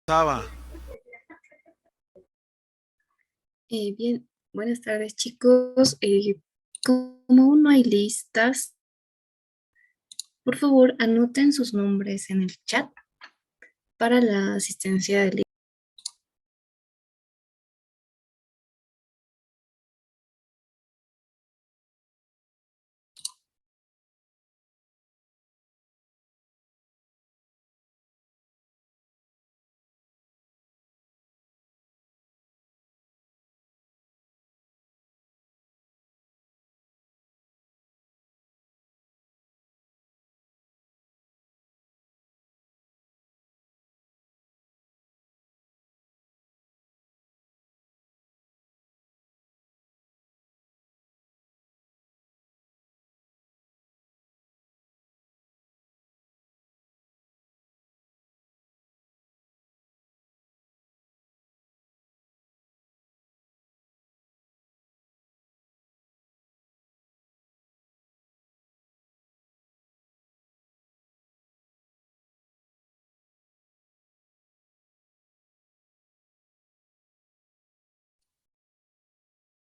Estaba. Bien, buenas tardes chicos. Como aún no hay listas, por favor anoten sus nombres en el chat para la asistencia del...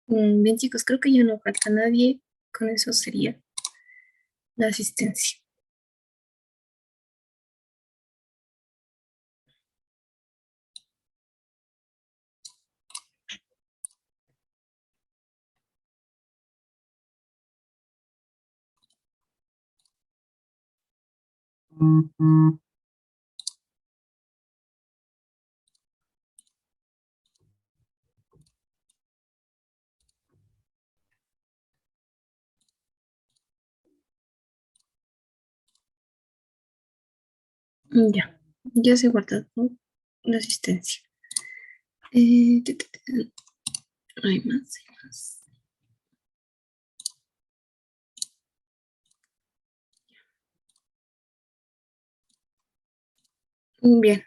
Bien chicos, creo que ya no falta nadie. Con eso sería la asistencia. Ya se ha guardado la asistencia. Eh, tu, tu, tu, hay más, hay más. Bien,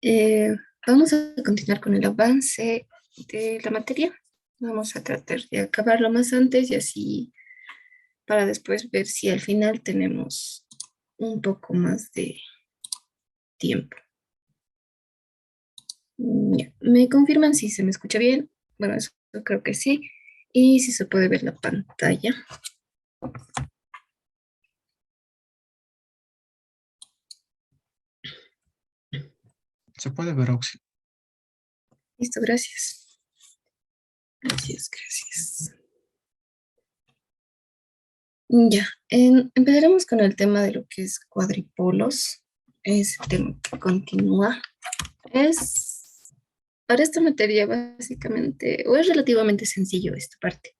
eh, vamos a continuar con el avance de la materia. Vamos a tratar de acabarlo más antes y así para después ver si al final tenemos un poco más de tiempo. Ya. ¿Me confirman si se me escucha bien? Bueno, eso creo que sí. Y si se puede ver la pantalla. Se puede ver, Oxy. Listo, gracias. Gracias, gracias. Ya, empezaremos con el tema de lo que es cuadripolos. Es el tema que continúa. Es para esta materia básicamente, o es relativamente sencillo esta parte,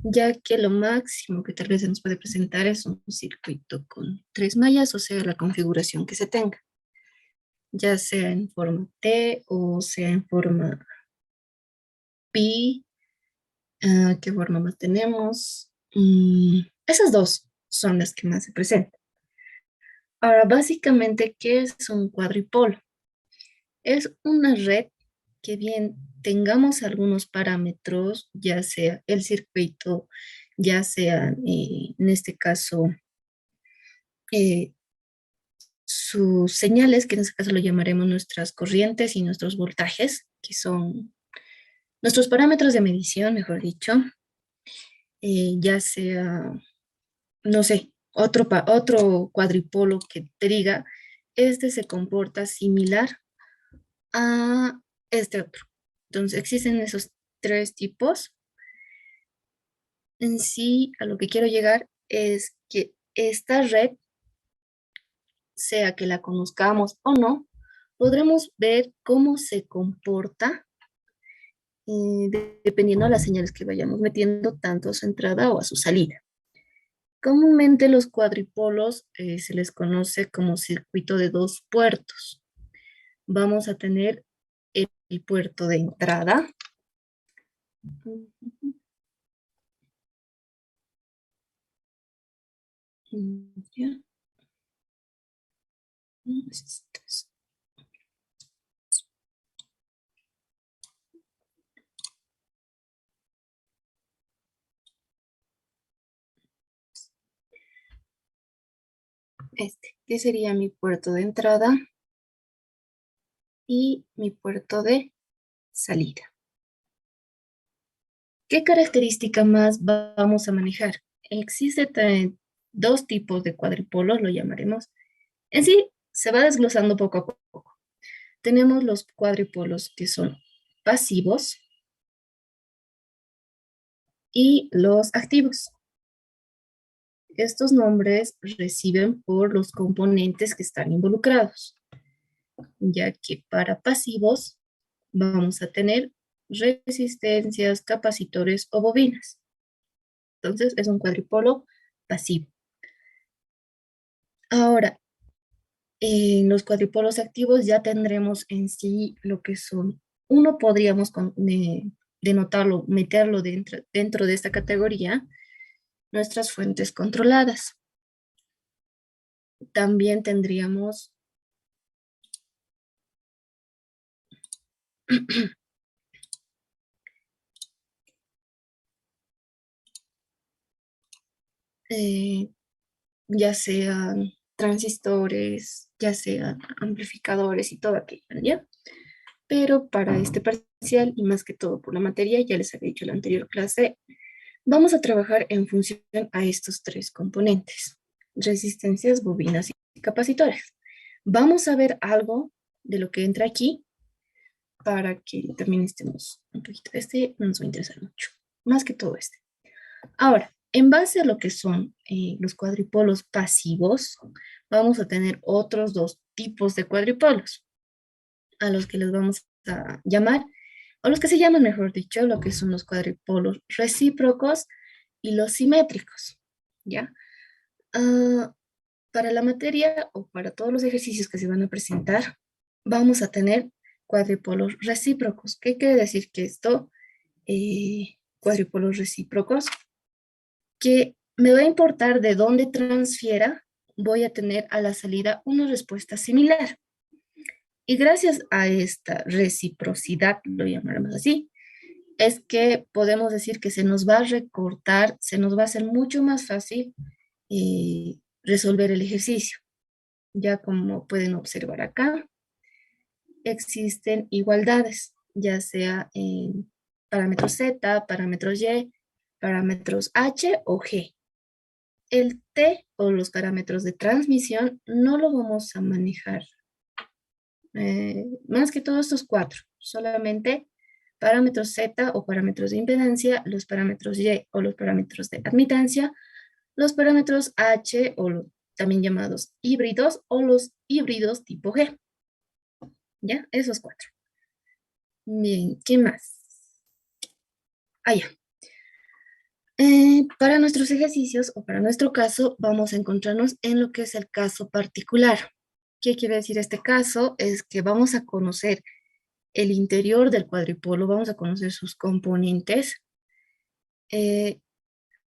ya que lo máximo que tal vez se nos puede presentar es un circuito con tres mallas, o sea, la configuración que se tenga, ya sea en forma T o sea en forma pi. ¿Qué forma más tenemos? Esas dos son las que más se presentan. Ahora, básicamente, ¿qué es un cuadripolo? Es una red que bien tengamos algunos parámetros, ya sea el circuito, ya sea en este caso eh, sus señales, que en este caso lo llamaremos nuestras corrientes y nuestros voltajes, que son nuestros parámetros de medición, mejor dicho, ya sea, no sé, otro cuadripolo que te diga, este se comporta similar a este otro. Entonces existen esos tres tipos. En sí, a lo que quiero llegar es que esta red, sea que la conozcamos o no, podremos ver cómo se comporta dependiendo de las señales que vayamos metiendo, tanto a su entrada o a su salida. Comúnmente los cuadripolos se les conoce como circuito de dos puertos. Vamos a tener el puerto de entrada. Ya. Que sería mi puerto de entrada. y mi puerto de salida. ¿Qué característica más vamos a manejar? Existen dos tipos de cuadripolos, lo llamaremos. En sí, se va desglosando poco a poco. Tenemos los cuadripolos que son pasivos y los activos. Estos nombres reciben por los componentes que están involucrados, ya que para pasivos vamos a tener resistencias, capacitores o bobinas. Entonces es un cuadripolo pasivo. Ahora, en los cuadripolos activos ya tendremos en sí lo que son, uno podríamos denotarlo, meterlo dentro de esta categoría, nuestras fuentes controladas. También tendríamos eh, ya sean transistores, ya sean amplificadores y todo aquello, ¿ya? Pero para este parcial, y más que todo por la materia, ya les había dicho en la anterior clase, vamos a trabajar en función a estos tres componentes: resistencias, bobinas y capacitores. Vamos a ver algo de lo que entra aquí para que también estemos un poquito. Este no nos va a interesar mucho, más que todo este. Ahora, en base a lo que son los cuadripolos pasivos, vamos a tener otros dos tipos de cuadripolos, a los que les vamos a llamar, o los que se llaman, mejor dicho, lo que son los cuadripolos recíprocos y los simétricos, ¿ya? Ah, para la materia o para todos los ejercicios que se van a presentar, vamos a tener cuadripolos recíprocos. ¿Qué quiere decir que esto? Cuadripolos recíprocos, que me va a importar de dónde transfiera, voy a tener a la salida una respuesta similar. Y gracias a esta reciprocidad, lo llamaremos así, es que podemos decir que se nos va a recortar, se nos va a hacer mucho más fácil resolver el ejercicio. Ya como pueden observar acá, existen igualdades, ya sea en parámetros Z, parámetros Y, parámetros H o G. El T o los parámetros de transmisión no lo vamos a manejar. Más que todos estos cuatro, solamente parámetros Z o parámetros de impedancia, los parámetros Y o los parámetros de admitancia, los parámetros H o también llamados híbridos o los híbridos tipo G. ¿Ya? Esos cuatro. Bien, ¿qué más? Ah, ya. Para nuestros ejercicios o para nuestro caso, vamos a encontrarnos en lo que es el caso particular. ¿Qué quiere decir este caso? Es que vamos a conocer el interior del cuadripolo, vamos a conocer sus componentes. Eh,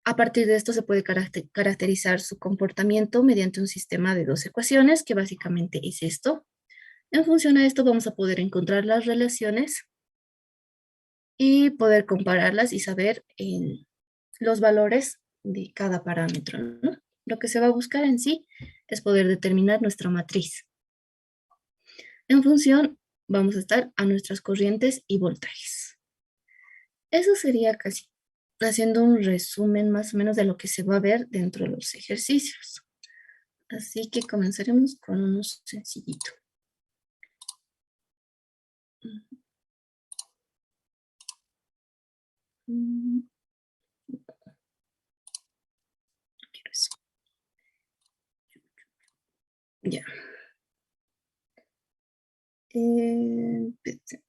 a partir de esto se puede caracterizar su comportamiento mediante un sistema de dos ecuaciones, que básicamente es esto. En función a esto vamos a poder encontrar las relaciones y poder compararlas y saber los valores de cada parámetro, ¿no? Lo que se va a buscar en sí es poder determinar nuestra matriz. En función, vamos a estar a nuestras corrientes y voltajes. Eso sería casi haciendo un resumen más o menos de lo que se va a ver dentro de los ejercicios. Así que comenzaremos con uno sencillito. Mm, quiero eso. Ya. Empecemos.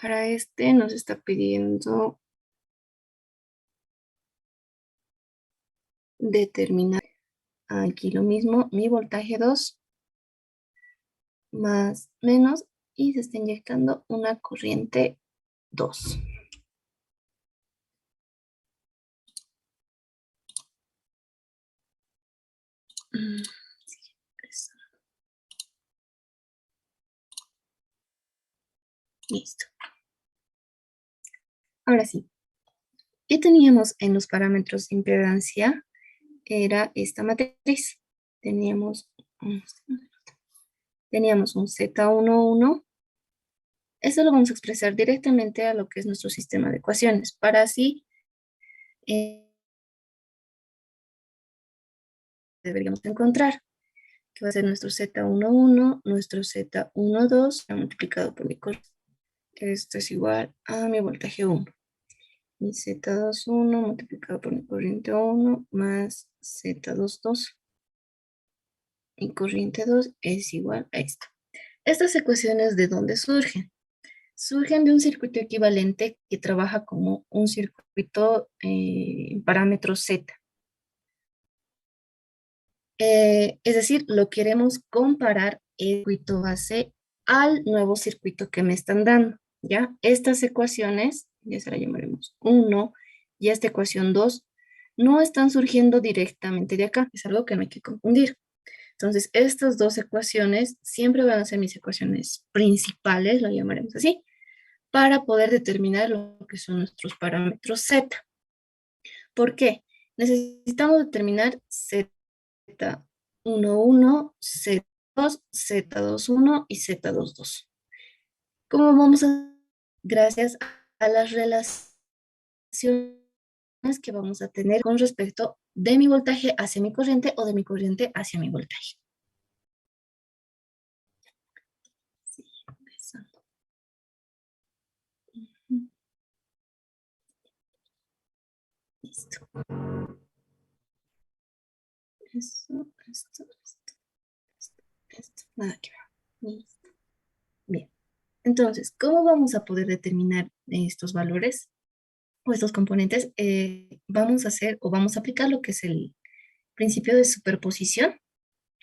Para este nos está pidiendo determinar aquí lo mismo, mi voltaje 2 más menos, y se está inyectando una corriente 2. Listo. Ahora sí. ¿Qué teníamos en los parámetros de impedancia? Era esta matriz. Teníamos un Z11. Eso lo vamos a expresar directamente a lo que es nuestro sistema de ecuaciones. Para así, deberíamos encontrar que va a ser nuestro Z11, nuestro Z12 multiplicado por mi corriente. Esto es igual a mi voltaje 1. Mi Z21 multiplicado por mi corriente 1 más Z22. Mi corriente 2 es igual a esto. Estas ecuaciones, ¿de dónde surgen? Surgen de un circuito equivalente que trabaja como un circuito en parámetros Z. Es decir, lo queremos comparar el circuito base al nuevo circuito que me están dando, ¿ya? Estas ecuaciones, ya se la llamaremos 1 y esta ecuación 2, no están surgiendo directamente de acá, es algo que no hay que confundir. Entonces, estas dos ecuaciones siempre van a ser mis ecuaciones principales, lo llamaremos así, para poder determinar lo que son nuestros parámetros Z. ¿Por qué? Necesitamos determinar Z11, Z2, Z21 y Z22. ¿Cómo vamos a? Gracias a las relaciones que vamos a tener con respecto de mi voltaje hacia mi corriente o de mi corriente hacia mi voltaje. Sí, empezando. Listo. Esto, nada que ver. Listo. Bien. Entonces, ¿cómo vamos a poder determinar estos valores o estos componentes? Vamos a hacer o vamos a aplicar lo que es el principio de superposición.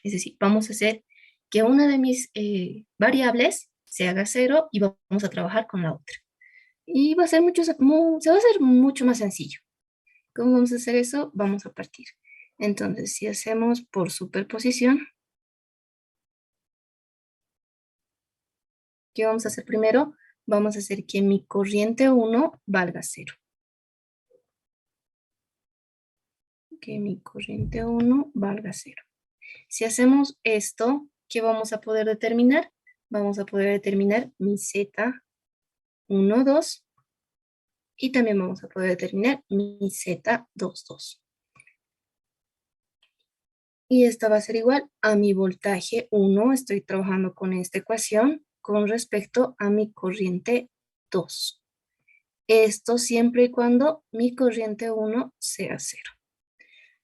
Es decir, vamos a hacer que una de mis variables se haga 0 y vamos a trabajar con la otra. Y va a ser se va a hacer mucho más sencillo. ¿Cómo vamos a hacer eso? Vamos a partir. Entonces, si hacemos por superposición, ¿qué vamos a hacer primero? Vamos a hacer que mi corriente 1 valga 0. Que mi corriente 1 valga 0. Si hacemos esto, ¿qué vamos a poder determinar? Vamos a poder determinar mi Z12 y también vamos a poder determinar mi Z22. Y esta va a ser igual a mi voltaje 1. Estoy trabajando con esta ecuación con respecto a mi corriente 2. Esto siempre y cuando mi corriente 1 sea 0.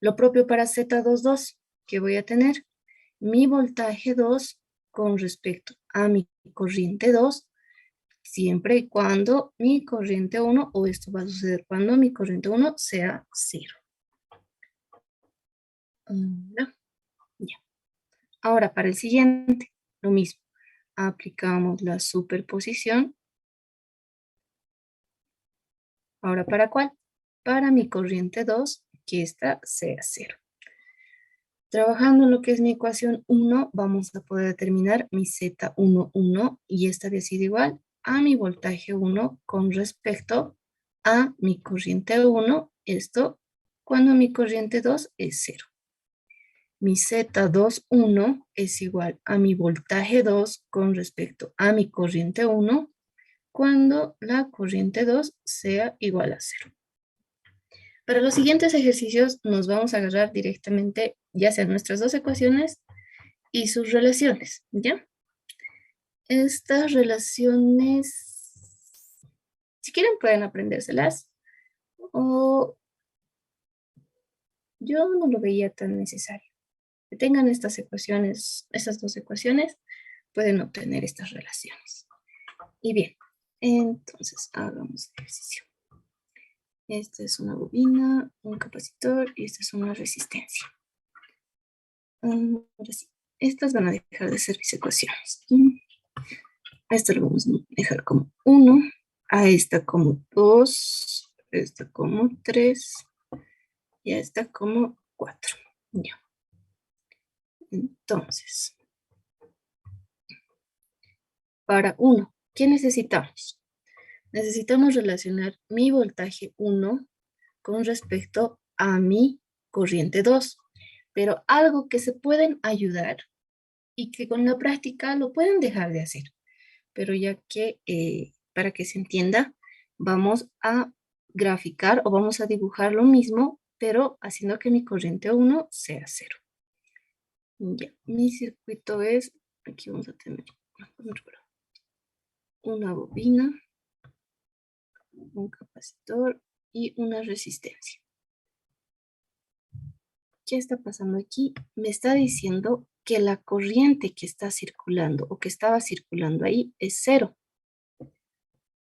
Lo propio para Z22, que voy a tener mi voltaje 2 con respecto a mi corriente 2, siempre y cuando mi corriente 1, o esto va a suceder cuando mi corriente 1 sea 0. No, ya. Ahora, para el siguiente, lo mismo. Aplicamos la superposición. Ahora, ¿para cuál? Para mi corriente 2, que esta sea 0. Trabajando en lo que es mi ecuación 1, vamos a poder determinar mi Z11 y esta había sido igual a mi voltaje 1 con respecto a mi corriente 1, esto cuando mi corriente 2 es 0. Mi Z21 es igual a mi voltaje 2 con respecto a mi corriente 1 cuando la corriente 2 sea igual a 0. Para los siguientes ejercicios nos vamos a agarrar directamente ya sean nuestras dos ecuaciones y sus relaciones, ¿ya? Estas relaciones, si quieren pueden aprendérselas o yo no lo veía tan necesario. Que tengan estas ecuaciones, estas dos ecuaciones, pueden obtener estas relaciones. Y bien, entonces hagamos el ejercicio. Esta es una bobina, un capacitor y esta es una resistencia. Ahora sí, estas van a dejar de ser mis ecuaciones. A esta lo vamos a dejar como 1, a esta como 2, a esta como 3 y a esta como 4. Ya. Entonces, para 1 ¿Qué necesitamos? Necesitamos relacionar mi voltaje 1 con respecto a mi corriente 2. Pero algo que se pueden ayudar y que con la práctica lo pueden dejar de hacer. Pero ya que, para que se entienda, vamos a graficar o vamos a dibujar lo mismo, pero haciendo que mi corriente 1 sea 0. Ya, mi circuito es, aquí vamos a tener una bobina, un capacitor y una resistencia. ¿Qué está pasando aquí? Me está diciendo que la corriente que está circulando o que estaba circulando ahí es 0.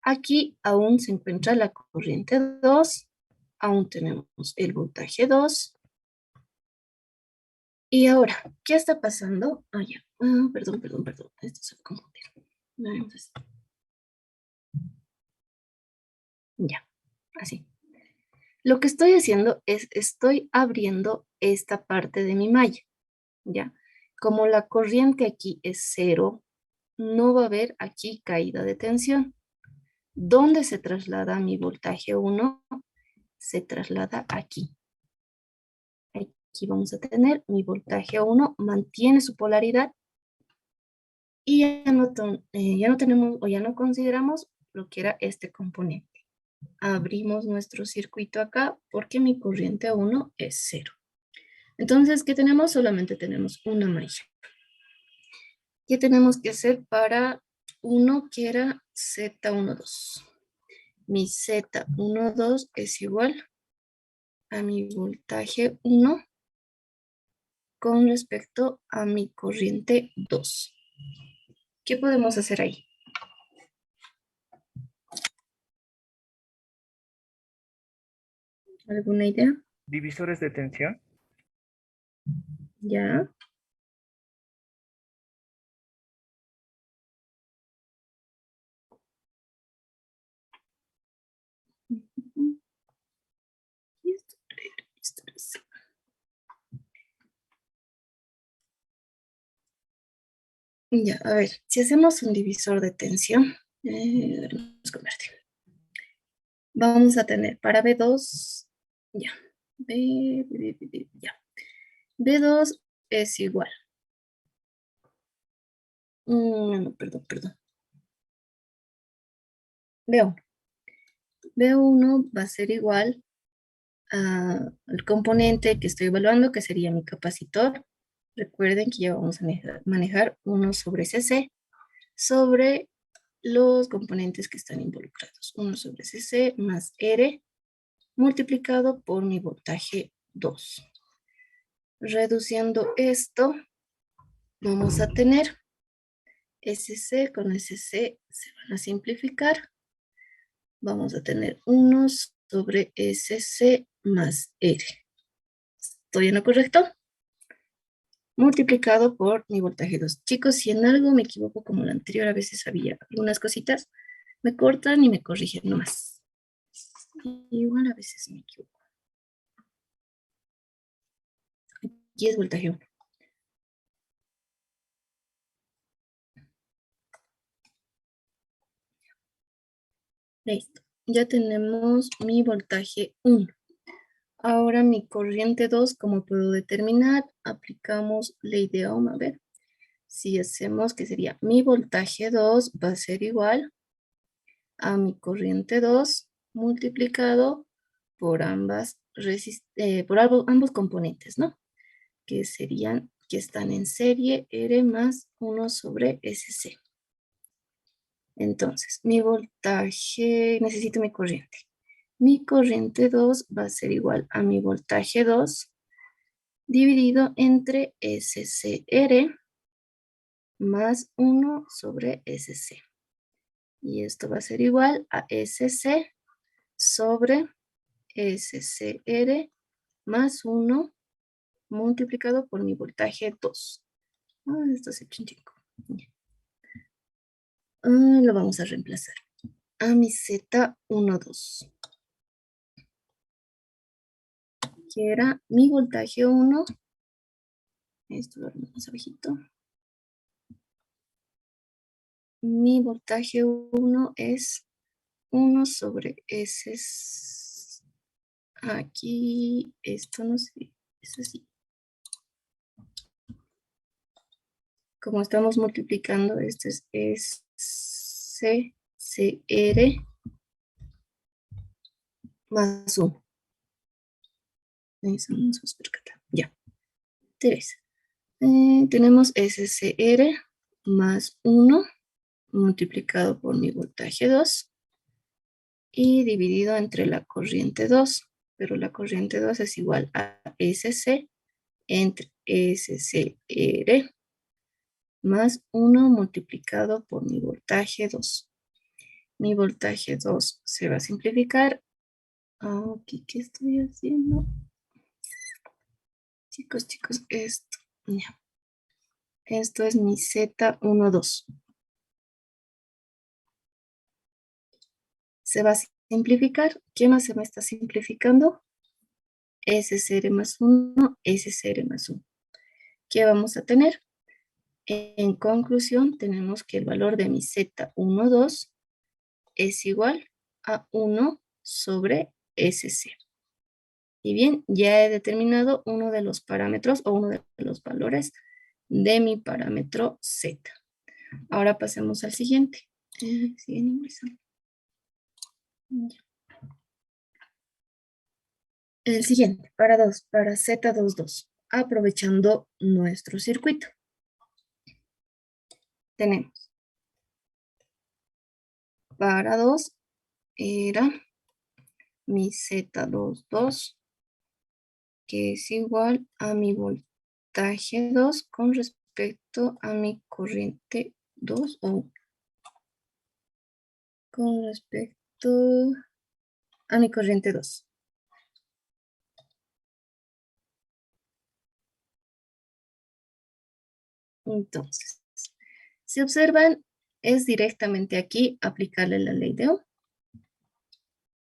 Aquí aún se encuentra la corriente 2, aún tenemos el voltaje 2. Y ahora, ¿qué está pasando? Ya. Perdón. Esto se va a confundir. Ya, así. Lo que estoy haciendo es, estoy abriendo esta parte de mi malla, ¿ya? Como la corriente aquí es 0, no va a haber aquí caída de tensión. ¿Dónde se traslada mi voltaje 1? Se traslada aquí. Aquí vamos a tener mi voltaje 1, mantiene su polaridad y ya no tenemos o ya no consideramos lo que era este componente. Abrimos nuestro circuito acá porque mi corriente 1 es 0. Entonces, ¿qué tenemos? Solamente tenemos una malla. ¿Qué tenemos que hacer para 1 que era Z12? Mi Z12 es igual a mi voltaje 1 con respecto a mi corriente 2. ¿Qué podemos hacer ahí? ¿Alguna idea? Divisores de tensión. ¿Ya? Ya, a ver, si hacemos un divisor de tensión, vamos a convertir. Vamos a tener para B2, ya, ya. B2 es igual. No, perdón. B1. B1 va a ser igual al componente que estoy evaluando, que sería mi capacitor. Recuerden que ya vamos a manejar 1 sobre CC sobre los componentes que están involucrados. 1 sobre CC más R multiplicado por mi voltaje 2. Reduciendo esto, vamos a tener SC con SC se van a simplificar. Vamos a tener 1 sobre SC más R. ¿Estoy en lo correcto? Multiplicado por mi voltaje 2. Chicos, si en algo me equivoco como la anterior, a veces había algunas cositas, me cortan y me corrigen nomás. Igual a veces me equivoco. Aquí es voltaje 1. Listo. Ya tenemos mi voltaje 1. Ahora mi corriente 2, ¿cómo puedo determinar? Aplicamos ley de Ohm. A ver, si hacemos que sería mi voltaje 2 va a ser igual a mi corriente 2 multiplicado por ambos componentes, ¿no? Que serían, que están en serie R más 1 sobre SC. Entonces, mi voltaje, necesito mi corriente. Mi corriente 2 va a ser igual a mi voltaje 2 dividido entre SCR más 1 sobre SC. Y esto va a ser igual a SC sobre SCR más 1 multiplicado por mi voltaje 2. Esto es 85. Lo vamos a reemplazar a mi Z12, que era mi voltaje 1. Esto lo haremos más abajito. mi voltaje 1 es 1 sobre S. Aquí, esto no sé, es así. Como estamos multiplicando, esto es SCR más 1. Eso no se nos percata. Ya. 3. Tenemos SCR más 1 multiplicado por mi voltaje 2 y dividido entre la corriente 2. Pero la corriente 2 es igual a SC entre SCR más 1 multiplicado por mi voltaje 2. Mi voltaje 2 se va a simplificar. Aquí, ¿qué estoy haciendo? Chicos, esto. Ya. Esto es mi Z12. Se va a simplificar. ¿Qué más se me está simplificando? SCR más 1, SCR más 1. ¿Qué vamos a tener? En conclusión, tenemos que el valor de mi Z12 es igual a 1 sobre SC. Y bien, ya he determinado uno de los parámetros o uno de los valores de mi parámetro Z. Ahora pasemos al siguiente. Siguen ingresando. El siguiente, para Z22, aprovechando nuestro circuito. Tenemos para 2 era mi Z22, que es igual a mi voltaje 2 con respecto a mi corriente 2 o con respecto a mi corriente 2. Entonces, si observan, es directamente aquí aplicarle la ley de Ohm.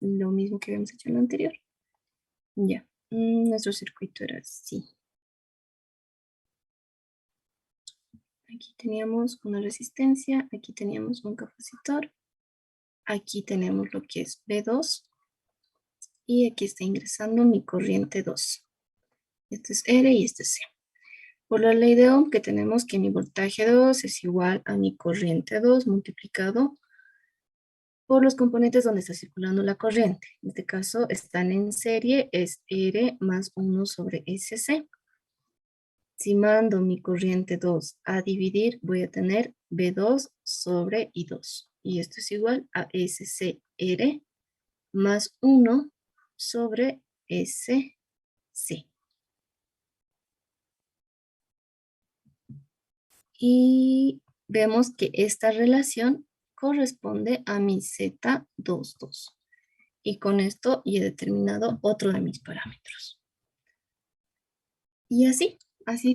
Lo mismo que habíamos hecho en lo anterior. Ya, nuestro circuito era así. Aquí teníamos una resistencia, aquí teníamos un capacitor, aquí tenemos lo que es B2 y aquí está ingresando mi corriente 2. Este es R y este es C. Por la ley de Ohm que tenemos que mi voltaje 2 es igual a mi corriente 2 multiplicado por los componentes donde está circulando la corriente. En este caso están en serie, es R más 1 sobre SC. Si mando mi corriente 2 a dividir, voy a tener B2 sobre I2. Y esto es igual a SCR más 1 sobre SC. Y vemos que esta relación corresponde a mi Z22. Y con esto ya he determinado otro de mis parámetros. Y así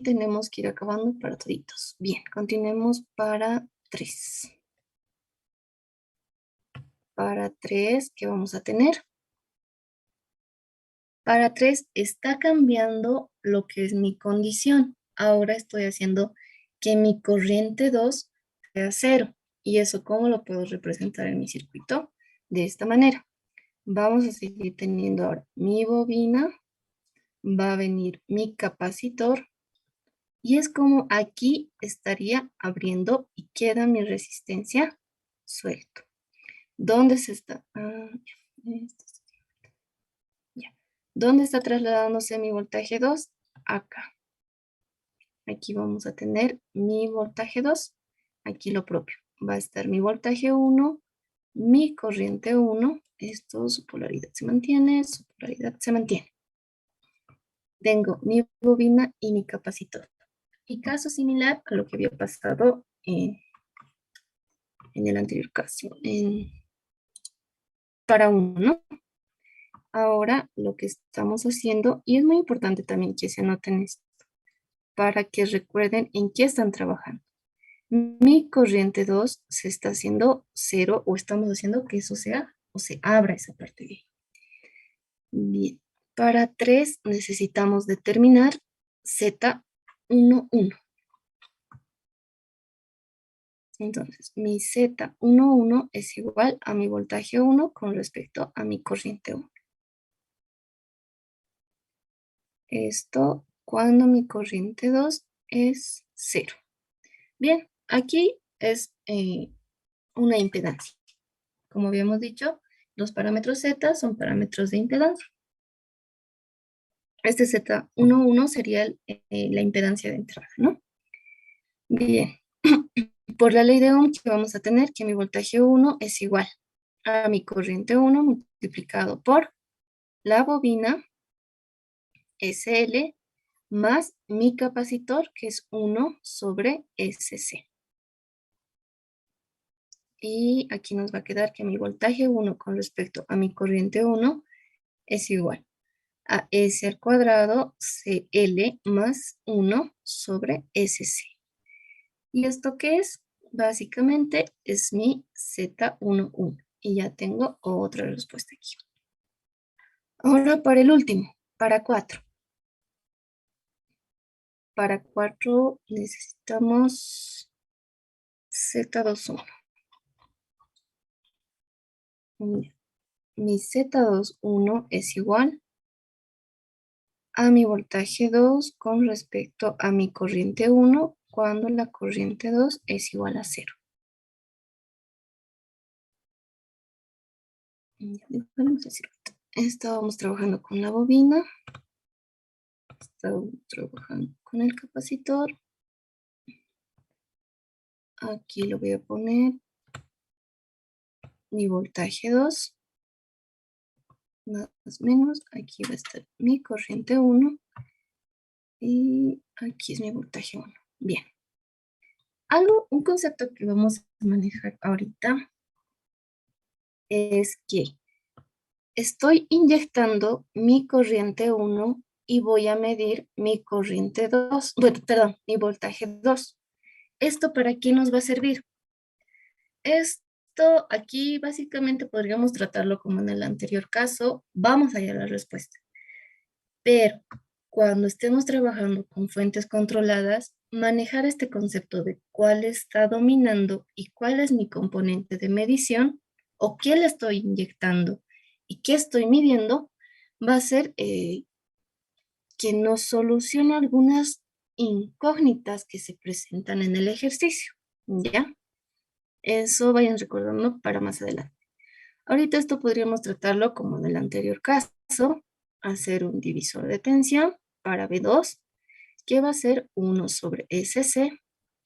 tenemos que ir acabando para toditos. Bien, continuemos para 3. Para 3, ¿qué vamos a tener? Para 3 está cambiando lo que es mi condición. Ahora estoy haciendo que mi corriente 2 sea 0. ¿Y eso cómo lo puedo representar en mi circuito? De esta manera. Vamos a seguir teniendo ahora mi bobina. Va a venir mi capacitor. Y es como aquí estaría abriendo y queda mi resistencia suelto. ¿Dónde se está? Ya. ¿Dónde está trasladándose mi voltaje 2? Acá. Aquí vamos a tener mi voltaje 2. Aquí lo propio. Va a estar mi voltaje 1, mi corriente 1. Esto, su polaridad se mantiene, su polaridad se mantiene. Tengo mi bobina y mi capacitor. Y caso similar a lo que había pasado en el anterior caso. Para 1, ¿no? Ahora lo que estamos haciendo, y es muy importante también que se anoten esto, para que recuerden en qué están trabajando. Mi corriente 2 se está haciendo 0 o estamos haciendo que eso sea o se abra esa parte de ahí. Bien, para 3 necesitamos determinar Z11. Entonces, mi Z11 es igual a mi voltaje 1 con respecto a mi corriente 1. Esto cuando mi corriente 2 es 0. Bien, aquí es una impedancia. Como habíamos dicho, los parámetros Z son parámetros de impedancia. Este Z11 sería la impedancia de entrada, ¿no? Bien, por la ley de Ohm que vamos a tener que mi voltaje 1 es igual a mi corriente 1 multiplicado por la bobina SL más mi capacitor, que es 1 sobre SC. Y aquí nos va a quedar que mi voltaje 1 con respecto a mi corriente 1 es igual a S al cuadrado CL más 1 sobre SC. ¿Y esto qué es? Básicamente es mi Z11. Y ya tengo otra respuesta aquí. Ahora para el último, para 4. Para 4 necesitamos Z21. Mi Z21 es igual a mi voltaje 2 con respecto a mi corriente 1 cuando la corriente 2 es igual a 0. Estábamos trabajando con la bobina. Estábamos trabajando con el capacitor. Aquí lo voy a poner mi voltaje 2. Más o menos, aquí va a estar mi corriente 1. Y aquí es mi voltaje 1. Bien. Un concepto que vamos a manejar ahorita es que estoy inyectando mi corriente 1 y voy a medir mi corriente 2, bueno, perdón, mi voltaje 2. ¿Esto para qué nos va a servir? Esto aquí básicamente podríamos tratarlo como en el anterior caso. Vamos allá a la respuesta. Pero cuando estemos trabajando con fuentes controladas, manejar este concepto de cuál está dominando y cuál es mi componente de medición o qué le estoy inyectando y qué estoy midiendo, va a ser que nos solucione algunas incógnitas que se presentan en el ejercicio, ¿ya? Eso vayan recordando para más adelante. Ahorita esto podríamos tratarlo como en el anterior caso, hacer un divisor de tensión para B2, que va a ser 1 sobre SC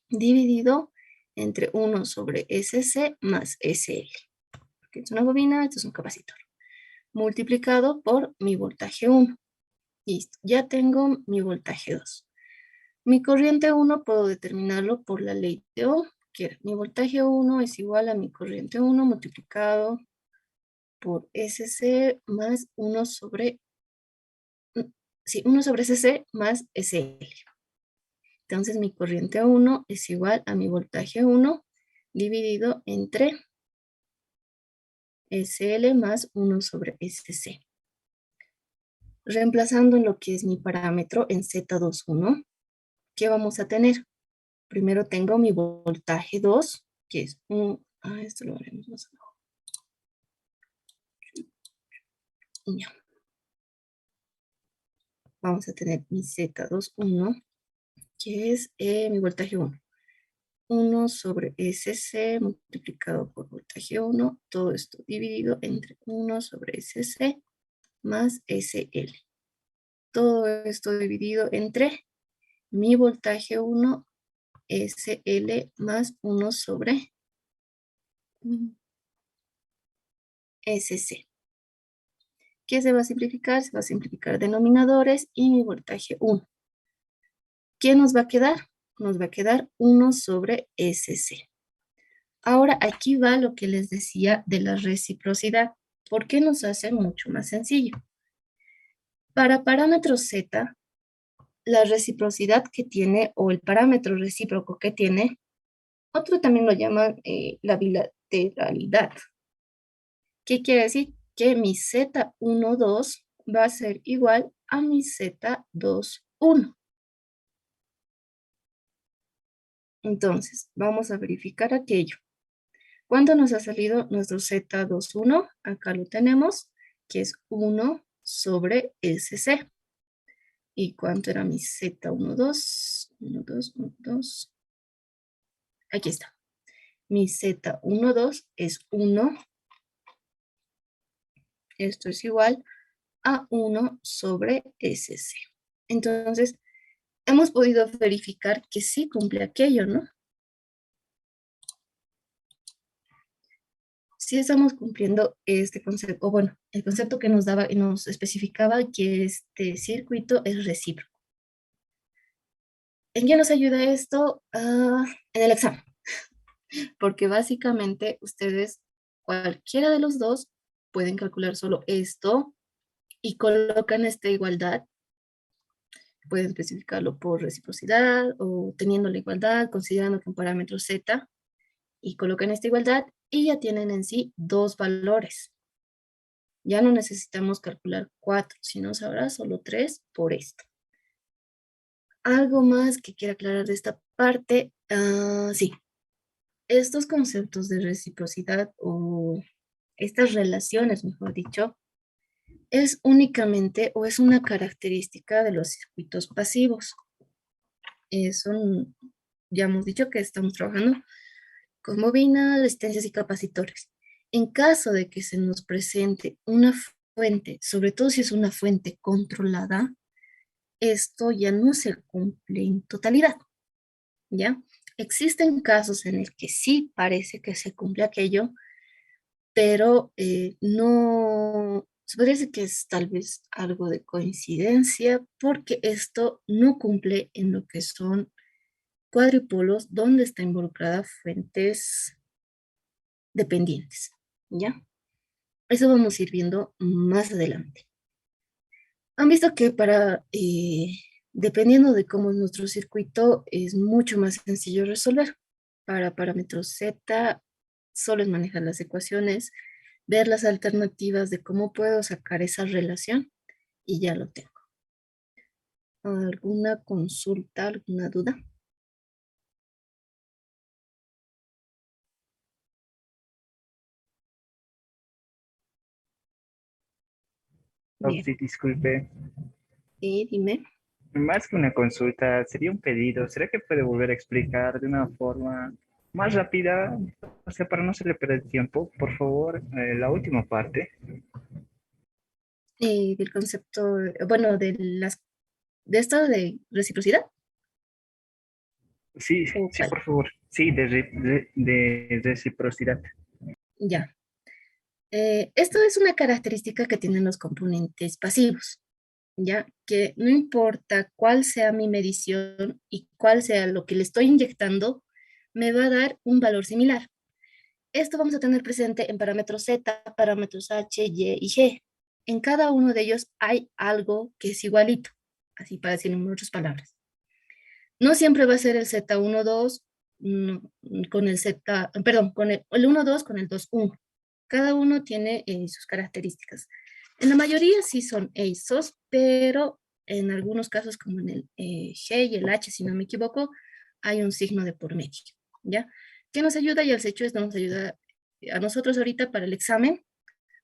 dividido entre 1 sobre SC más SL. Porque es una bobina, esto es un capacitor. Multiplicado por mi voltaje 1. Listo, ya tengo mi voltaje 2. Mi corriente 1 puedo determinarlo por la ley de Ohm, que mi voltaje 1 es igual a mi corriente 1 multiplicado por SC más 1 sobre, sí, 1 sobre SC más SL. Entonces mi corriente 1 es igual a mi voltaje 1 dividido entre SL más 1 sobre SC. Reemplazando en lo que es mi parámetro en Z21, ¿qué vamos a tener? Primero tengo mi voltaje 2, que es esto lo haremos más abajo. Ya. Vamos a tener mi Z21, que es mi voltaje 1. 1 sobre SC multiplicado por voltaje 1, todo esto dividido entre 1 sobre SC más SL. Todo esto dividido entre mi voltaje 1 SL más 1 sobre SC. ¿Qué se va a simplificar? Se va a simplificar denominadores y mi voltaje 1. ¿Qué nos va a quedar? Nos va a quedar 1 sobre SC. Ahora aquí va lo que les decía de la reciprocidad. ¿Por qué nos hace mucho más sencillo? Para parámetros Z, la reciprocidad que tiene o el parámetro recíproco que tiene, otro también lo llaman la bilateralidad. ¿Qué quiere decir? Que mi Z12 va a ser igual a mi Z21. Entonces, vamos a verificar aquello. ¿Cuánto nos ha salido nuestro Z21? Acá lo tenemos, que es 1 sobre SC. ¿Y cuánto era mi Z12? 1, 2, 1, 2. Aquí está. Mi Z12 es 1. Esto es igual a 1 sobre SC. Entonces, hemos podido verificar que sí cumple aquello, ¿no? Sí estamos cumpliendo este concepto, o bueno, el concepto que nos daba y nos especificaba que este circuito es recíproco. ¿En qué nos ayuda esto? En el examen, porque básicamente ustedes, cualquiera de los dos, pueden calcular solo esto y colocan esta igualdad. Pueden especificarlo por reciprocidad o teniendo la igualdad, considerando que un parámetro z, y colocan esta igualdad y ya tienen en sí dos valores. Ya no necesitamos calcular 4, sino sabrá solo 3 por esto. Algo más que quiera aclarar de esta parte. Sí, estos conceptos de reciprocidad o estas relaciones, mejor dicho, es únicamente o es una característica de los circuitos pasivos. Son, ya hemos dicho que estamos trabajando con bobina, resistencias y capacitores. En caso de que se nos presente una fuente, sobre todo si es una fuente controlada, esto ya no se cumple en totalidad, ¿ya? Existen casos en el que sí parece que se cumple aquello, pero no, se podría decir que es tal vez algo de coincidencia, porque esto no cumple en lo que son cuadripolos donde está involucrada fuentes dependientes, ¿ya? Eso vamos a ir viendo más adelante. Han visto que dependiendo de cómo es nuestro circuito, es mucho más sencillo resolver. Para parámetros Z, solo es manejar las ecuaciones, ver las alternativas de cómo puedo sacar esa relación y ya lo tengo. ¿Alguna consulta, alguna duda? Oh, Bien, sí, disculpe. y dime. Más que una consulta, sería un pedido. ¿Será que puede volver a explicar de una forma más rápida? O sea, para no se le perder tiempo, por favor, la última parte. Del concepto, bueno, de esto de reciprocidad, Sí, o sí, cuál, por favor. Sí, de reciprocidad. ya. Esto es una característica que tienen los componentes pasivos, ¿ya? Que no importa cuál sea mi medición y cuál sea lo que le estoy inyectando, me va a dar un valor similar. Esto vamos a tener presente en parámetros Z, parámetros H, Y y G. En cada uno de ellos hay algo que es igualito, así para decirlo en otras palabras. No siempre va a ser el Z12 con el Z, perdón, con el 12 con el 21. Cada uno tiene sus características. En la mayoría sí son ASOS, pero en algunos casos, como en el G y el H, si no me equivoco, hay un signo de por medio, ¿ya? ¿Qué nos ayuda? Y el hecho esto nos ayuda a nosotros ahorita para el examen,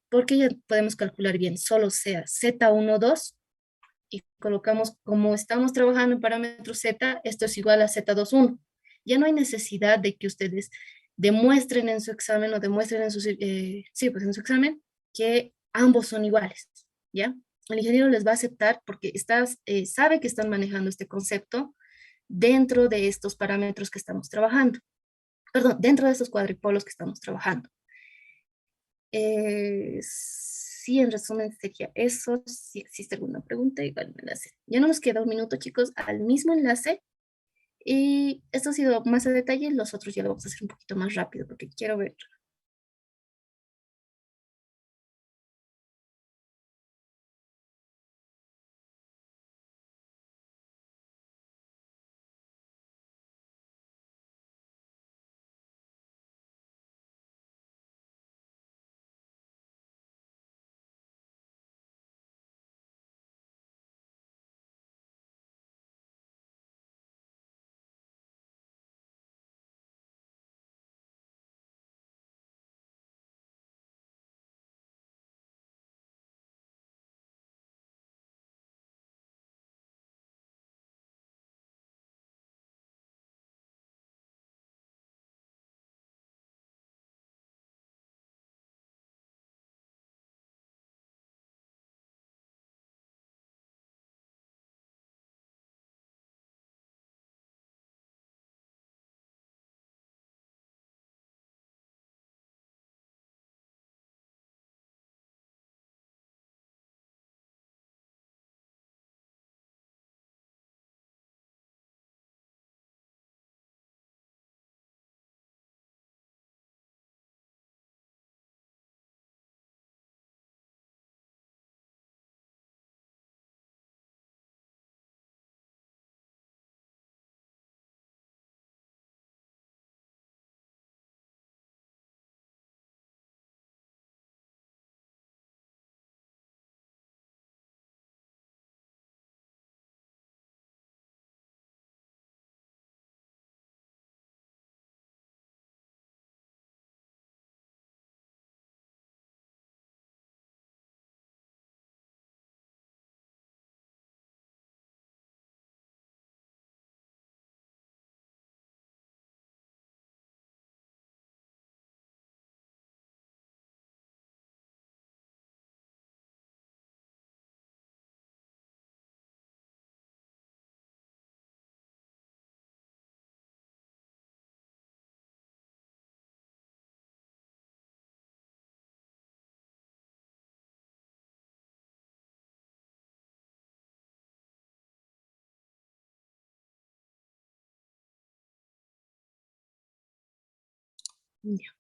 porque ya podemos calcular bien, solo sea Z12 y colocamos, como estamos trabajando en parámetros Z, esto es igual a Z21. Ya no hay necesidad de que ustedes demuestren en su examen o demuestren en sí, pues en su examen que ambos son iguales, ¿ya? El ingeniero les va a aceptar porque sabe que están manejando este concepto dentro de estos parámetros que estamos trabajando, perdón, dentro de estos cuadripolos que estamos trabajando. Sí, en resumen sería eso. Si existe alguna pregunta, igual me la hacen. Ya no nos queda un minuto, chicos, al mismo enlace. Y esto ha sido más a detalle. Los otros ya lo vamos a hacer un poquito más rápido porque quiero ver Ya.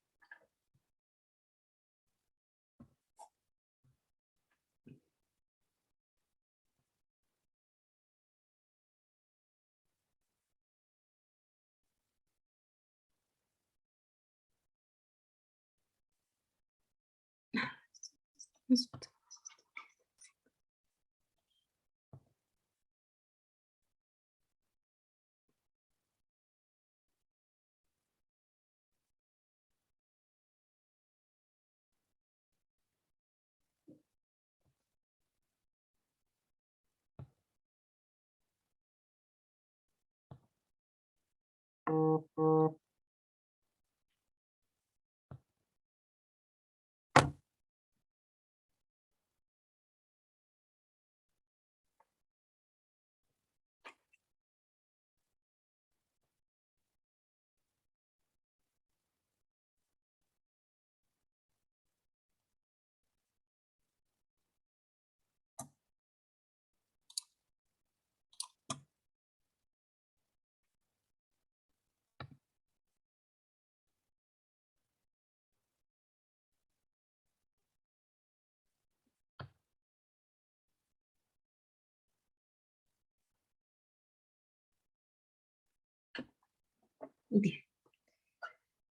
Bien.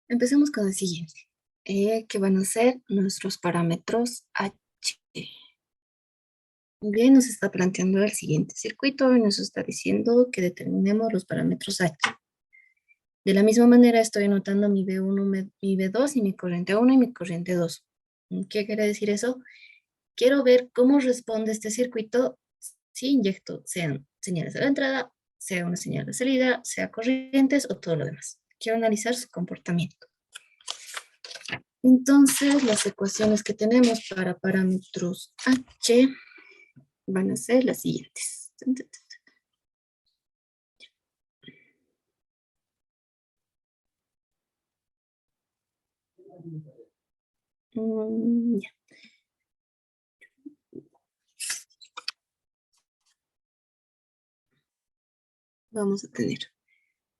Empecemos con el siguiente, que van a ser nuestros parámetros H. Bien, nos está planteando el siguiente circuito y nos está diciendo que determinemos los parámetros H. De la misma manera estoy anotando mi V1, mi V2 y mi corriente 1 y mi corriente 2. ¿Qué quiere decir eso? Quiero ver cómo responde este circuito si inyecto sean señales de la entrada, sea una señal de salida, sea corrientes o todo lo demás. Quiero analizar su comportamiento. Entonces, las ecuaciones que tenemos para parámetros H van a ser las siguientes. Ya. Vamos a tener,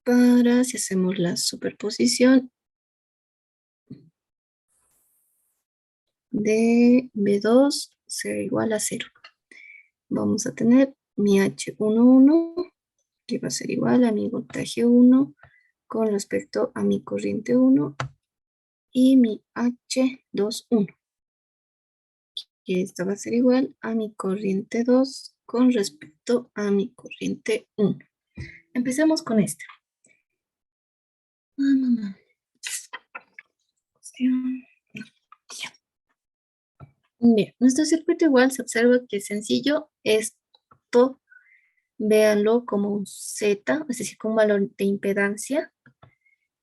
para si hacemos la superposición de B2 será igual a 0. Vamos a tener mi H11, que va a ser igual a mi voltaje 1 con respecto a mi corriente 1 y mi H21, que esta va a ser igual a mi corriente 2 con respecto a mi corriente 1. Empecemos con esta. Bien, nuestro circuito igual se observa que es sencillo. Esto, véanlo como un Z, es decir, con un valor de impedancia.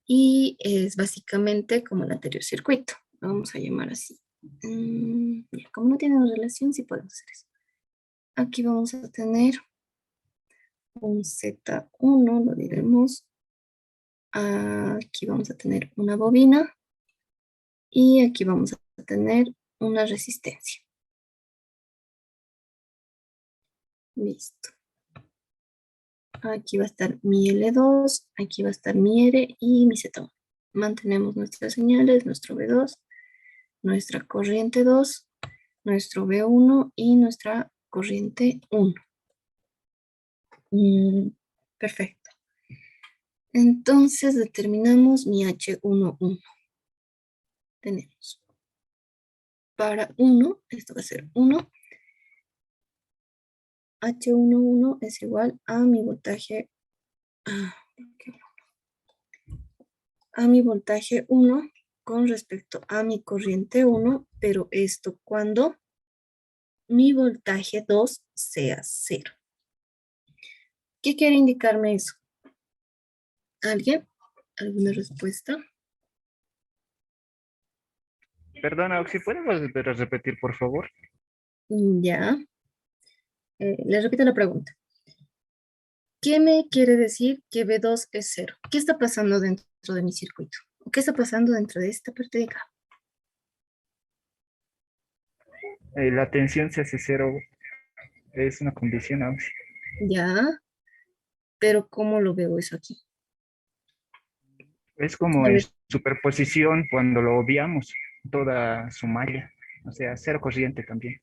Y es básicamente como el anterior circuito. Lo vamos a llamar así. Como no tiene una relación, sí podemos hacer eso. Aquí vamos a tener un Z1, lo diremos. Aquí vamos a tener una bobina. Y aquí vamos a tener una resistencia. Listo. Aquí va a estar mi L2, aquí va a estar mi R y mi Z1. Mantenemos nuestras señales, nuestro V2, nuestra corriente 2, nuestro V1 y nuestra corriente 1. Perfecto. Entonces determinamos mi H11. Tenemos para 1, esto va a ser 1. H11 es igual a mi voltaje, a mi voltaje 1 con respecto a mi corriente 1, pero esto cuando mi voltaje 2 sea 0. ¿Qué quiere indicarme eso? ¿Alguien? ¿Alguna respuesta? Perdona, si puedes volver a repetir, por favor. Ya. Les repito la pregunta. ¿Qué me quiere decir que B2 es 0? ¿Qué está pasando dentro de mi circuito? ¿O qué está pasando dentro de esta parte de acá? La tensión se hace cero, es una condición auxiliar. Ya. Pero ¿cómo lo veo eso aquí? Es como A en ver, superposición cuando lo obviamos, toda su malla, o sea, cero corriente también.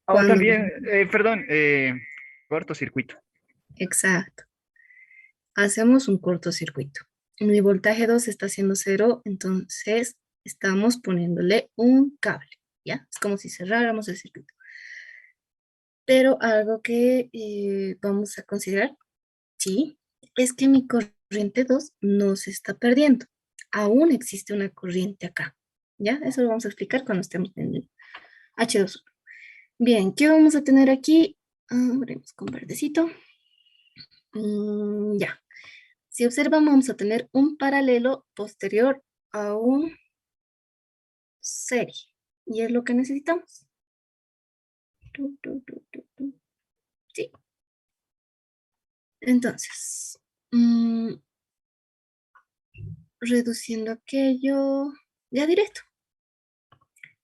O cuando, también, perdón, cortocircuito. exacto, hacemos un cortocircuito. Mi voltaje 2 está haciendo cero, entonces estamos poniéndole un cable, ¿ya? Es como si cerráramos el circuito. Pero algo que vamos a considerar, sí, es que mi corriente 2 no se está perdiendo. Aún existe una corriente acá, ¿ya? Eso lo vamos a explicar cuando estemos en el H2. Bien, ¿qué vamos a tener aquí? Veremos con verdecito. Ya. Si observan, vamos a tener un paralelo posterior a un serie. Y es lo que necesitamos. Sí. Entonces, reduciendo aquello, ya directo.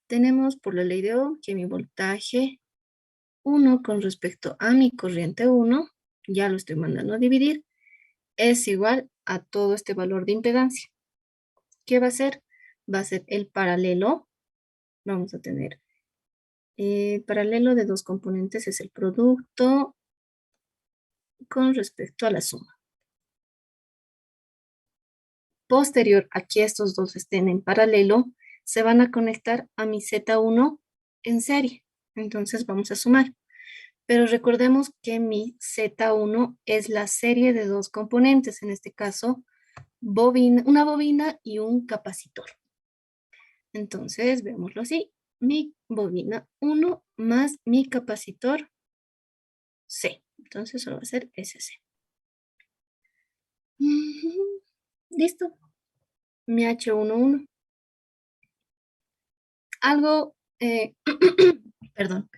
Tenemos por la ley de Ohm que mi voltaje 1 con respecto a mi corriente 1, ya lo estoy mandando a dividir, es igual a todo este valor de impedancia. ¿Qué va a ser? Va a ser el paralelo. Vamos a tener paralelo de dos componentes, es el producto con respecto a la suma. Posterior a que estos dos estén en paralelo, se van a conectar a mi Z1 en serie. Entonces vamos a sumar. Pero recordemos que mi Z1 es la serie de dos componentes, en este caso, una bobina y un capacitor. Entonces, veámoslo así. Mi bobina 1 más mi capacitor C. Entonces, solo va a ser SC. Listo. Mi H11. Algo, perdón,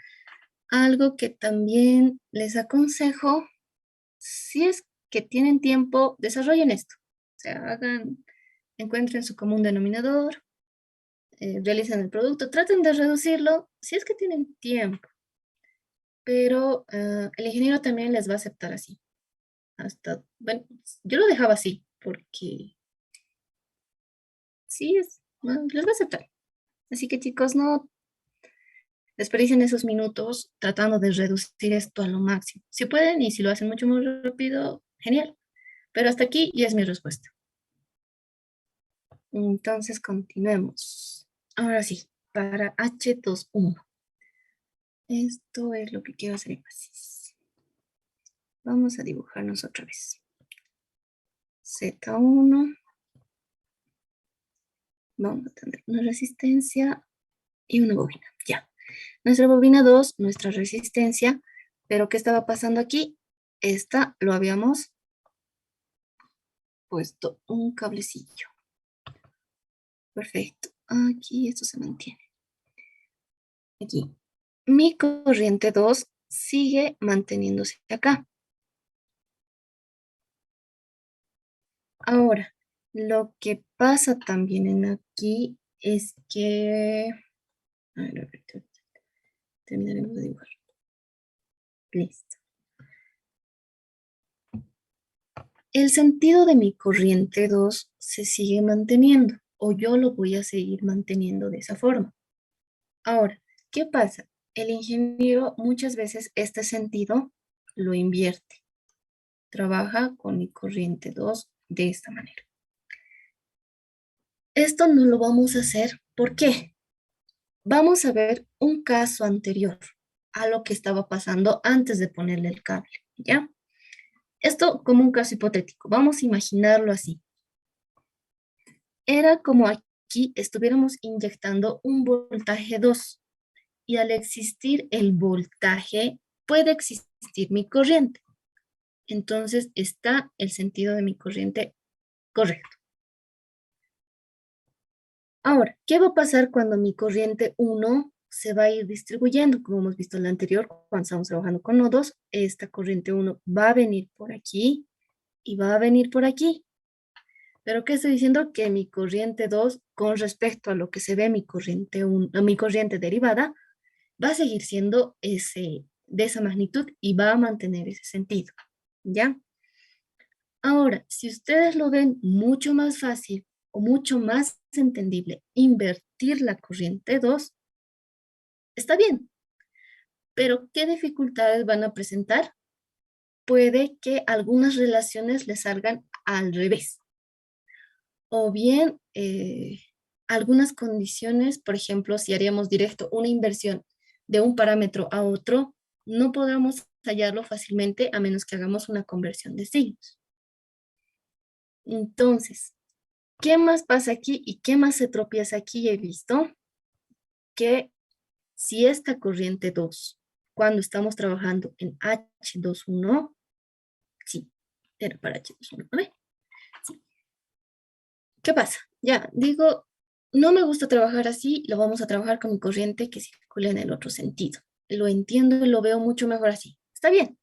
algo que también les aconsejo, si es que tienen tiempo, desarrollen esto. O sea, encuentren su común denominador, realicen el producto, traten de reducirlo si es que tienen tiempo. Pero el ingeniero también les va a aceptar así. Hasta, bueno, yo lo dejaba así, porque sí, les va a aceptar. Así que chicos, no desperdicien esos minutos tratando de reducir esto a lo máximo. Si pueden y si lo hacen mucho más rápido, genial. Pero hasta aquí ya es mi respuesta. Entonces, continuemos. Ahora sí, para H21. Esto es lo que quiero hacer énfasis. Vamos a dibujarnos otra vez. Z1. Vamos a tener una resistencia y una bobina. Ya. Nuestra bobina 2, nuestra resistencia. Pero ¿qué estaba pasando aquí? Esta lo habíamos puesto un cablecillo. Perfecto. Aquí esto se mantiene. Aquí. Mi corriente 2 sigue manteniéndose acá. Ahora, lo que pasa también en aquí es que... A ver, terminaremos de dibujar. Listo. El sentido de mi corriente 2 se sigue manteniendo, o yo lo voy a seguir manteniendo de esa forma. Ahora, ¿qué pasa? El ingeniero muchas veces este sentido lo invierte. Trabaja con mi corriente 2 de esta manera. Esto no lo vamos a hacer. ¿Por qué? Vamos a ver un caso anterior a lo que estaba pasando antes de ponerle el cable, ¿ya? Esto como un caso hipotético. Vamos a imaginarlo así. Era como aquí estuviéramos inyectando un voltaje 2 y al existir el voltaje puede existir mi corriente. Entonces está el sentido de mi corriente correcto. Ahora, ¿qué va a pasar cuando mi corriente 1 se va a ir distribuyendo? Como hemos visto en la anterior, cuando estamos trabajando con nodos, esta corriente 1 va a venir por aquí y va a venir por aquí. ¿Pero qué estoy diciendo? Que mi corriente 2, con respecto a lo que se ve mi corriente 1, a mi corriente derivada, va a seguir siendo de esa magnitud y va a mantener ese sentido, ¿ya? Ahora, si ustedes lo ven mucho más fácil o mucho más entendible, invertir la corriente 2, está bien. Pero, ¿qué dificultades van a presentar? Puede que algunas relaciones les salgan al revés. O bien, algunas condiciones, por ejemplo, si haríamos directo una inversión de un parámetro a otro, no podremos hallarlo fácilmente a menos que hagamos una conversión de signos. Entonces, ¿qué más pasa aquí y qué más se tropieza aquí? He visto que si esta corriente 2, cuando estamos trabajando en H21, sí, era para H21, ¿no ve? Sí. ¿Qué pasa? Ya, digo, no me gusta trabajar así, lo vamos a trabajar con mi corriente que circula en el otro sentido. Lo entiendo y lo veo mucho mejor así. Está bien,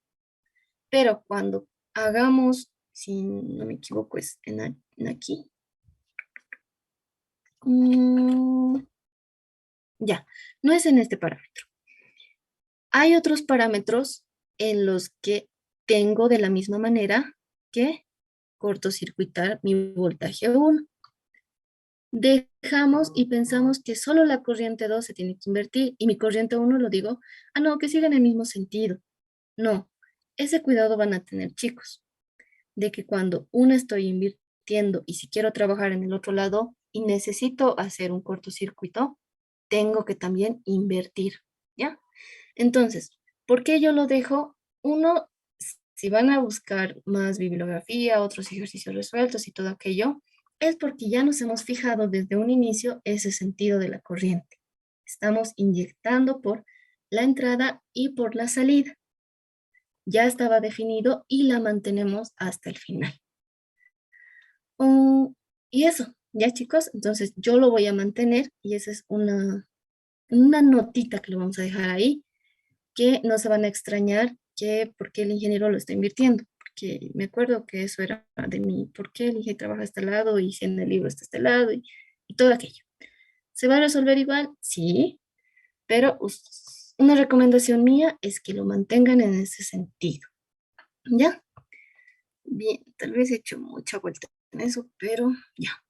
pero cuando hagamos, si no me equivoco, es en aquí. Ya, no es en este parámetro. Hay otros parámetros en los que tengo de la misma manera que cortocircuitar mi voltaje 1. Dejamos y pensamos que solo la corriente 2 se tiene que invertir y mi corriente 1 lo digo, no, que siga en el mismo sentido. No, ese cuidado van a tener, chicos, de que cuando uno estoy invirtiendo y si quiero trabajar en el otro lado y necesito hacer un cortocircuito, tengo que también invertir, ¿ya? Entonces, ¿por qué yo lo dejo? Uno, si van a buscar más bibliografía, otros ejercicios resueltos y todo aquello, es porque ya nos hemos fijado desde un inicio ese sentido de la corriente. Estamos inyectando por la entrada y por la salida. Ya estaba definido y la mantenemos hasta el final. Y eso, ya chicos, entonces yo lo voy a mantener y esa es una notita que lo vamos a dejar ahí, que no se van a extrañar que por qué el ingeniero lo está invirtiendo, porque me acuerdo que eso era de mí, por qué el ingeniero trabaja a este lado y si en el libro está a este lado y todo aquello. ¿Se va a resolver igual? Sí, pero una recomendación mía es que lo mantengan en ese sentido. ¿Ya? Bien, tal vez he hecho mucha vuelta en eso, pero ya.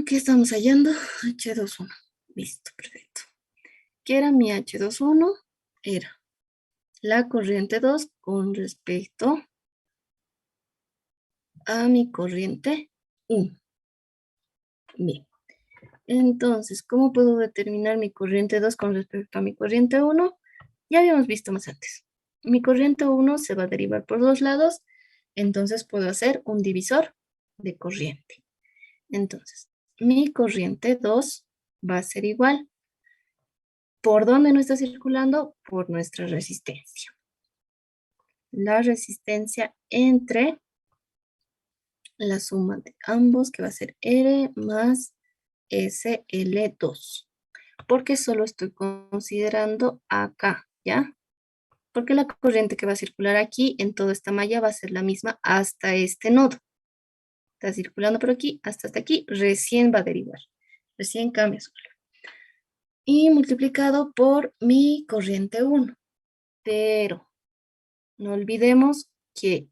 ¿Qué estamos hallando? H21. Listo, perfecto. ¿Qué era mi H21? Era la corriente 2 con respecto a mi corriente 1. Bien. Entonces, ¿cómo puedo determinar mi corriente 2 con respecto a mi corriente 1? Ya habíamos visto más antes. Mi corriente 1 se va a derivar por dos lados, entonces puedo hacer un divisor de corriente. Entonces, mi corriente 2 va a ser igual. ¿Por dónde no está circulando? Por nuestra resistencia. La resistencia entre la suma de ambos, que va a ser R más SL2. Porque solo estoy considerando acá, ¿ya? Porque la corriente que va a circular aquí en toda esta malla va a ser la misma hasta este nodo. Está circulando por aquí hasta aquí, recién va a derivar. Recién cambia su valor. Y multiplicado por mi corriente 1. Pero no olvidemos que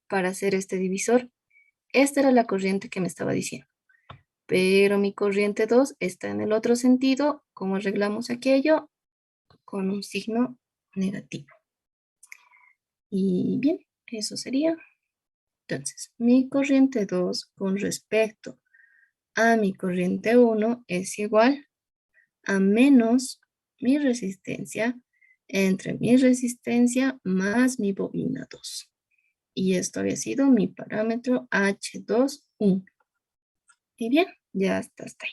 para hacer este divisor, esta era la corriente que me estaba diciendo. Pero mi corriente 2 está en el otro sentido. ¿Cómo arreglamos aquello? Con un signo negativo. Y bien, eso sería. Entonces, mi corriente 2 con respecto a mi corriente 1 es igual a menos mi resistencia entre mi resistencia más mi bobina 2. Y esto había sido mi parámetro H21. Y bien, ya está hasta ahí.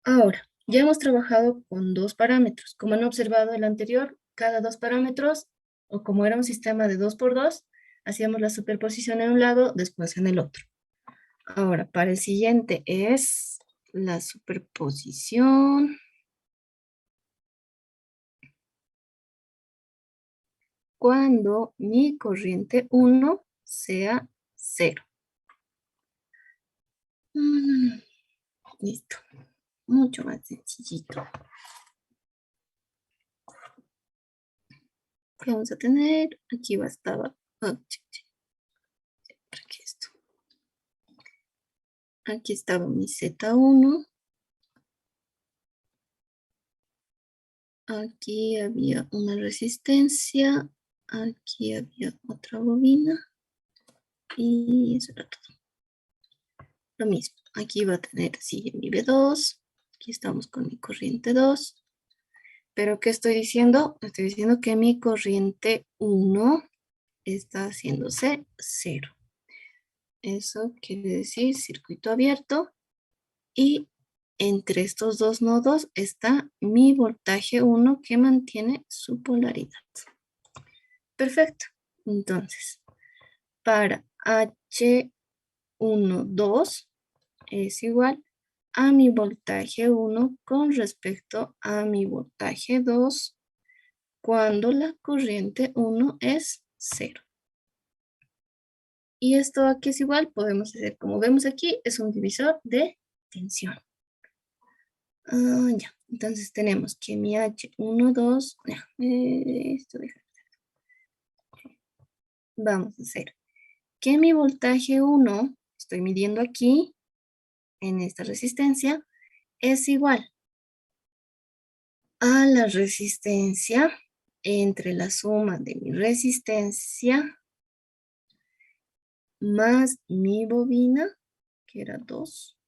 Ahora, ya hemos trabajado con dos parámetros. Como han observado el anterior, cada dos parámetros, o como era un sistema de 2 por 2, hacíamos la superposición en un lado, después en el otro. Ahora, para el siguiente es la superposición cuando mi corriente 1 sea 0. Listo. Mucho más sencillito. ¿Qué vamos a tener? Aquí bastaba Oh, ¿para qué esto? Aquí estaba mi Z1. Aquí había una resistencia. Aquí había otra bobina. Y eso era todo. Lo mismo. Aquí va a tener así mi B2. Aquí estamos con mi corriente 2. Pero ¿qué estoy diciendo? Estoy diciendo que mi corriente 1 está haciéndose 0. Eso quiere decir circuito abierto. Y entre estos dos nodos está mi voltaje 1 que mantiene su polaridad. Perfecto. Entonces, para H12 es igual a mi voltaje 1 con respecto a mi voltaje 2 cuando la corriente 1 es 0. Y esto aquí es igual, podemos hacer, como vemos aquí, es un divisor de tensión. Ya, entonces tenemos que mi H12, esto deja. Vamos a hacer que mi voltaje 1, estoy midiendo aquí, en esta resistencia, es igual a la resistencia entre la suma de mi resistencia más mi bobina, que era 2,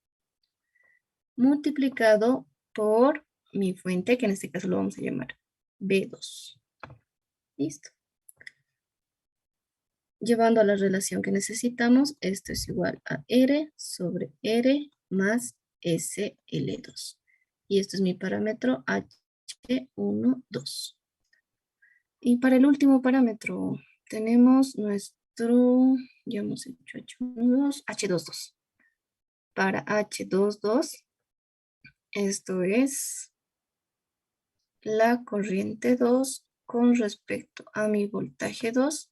multiplicado por mi fuente, que en este caso lo vamos a llamar B2. Listo. Llevando a la relación que necesitamos, esto es igual a R sobre R más SL2. Y esto es mi parámetro H12. Y para el último parámetro tenemos nuestro, ya hemos hecho H22. Para H22, esto es la corriente 2 con respecto a mi voltaje 2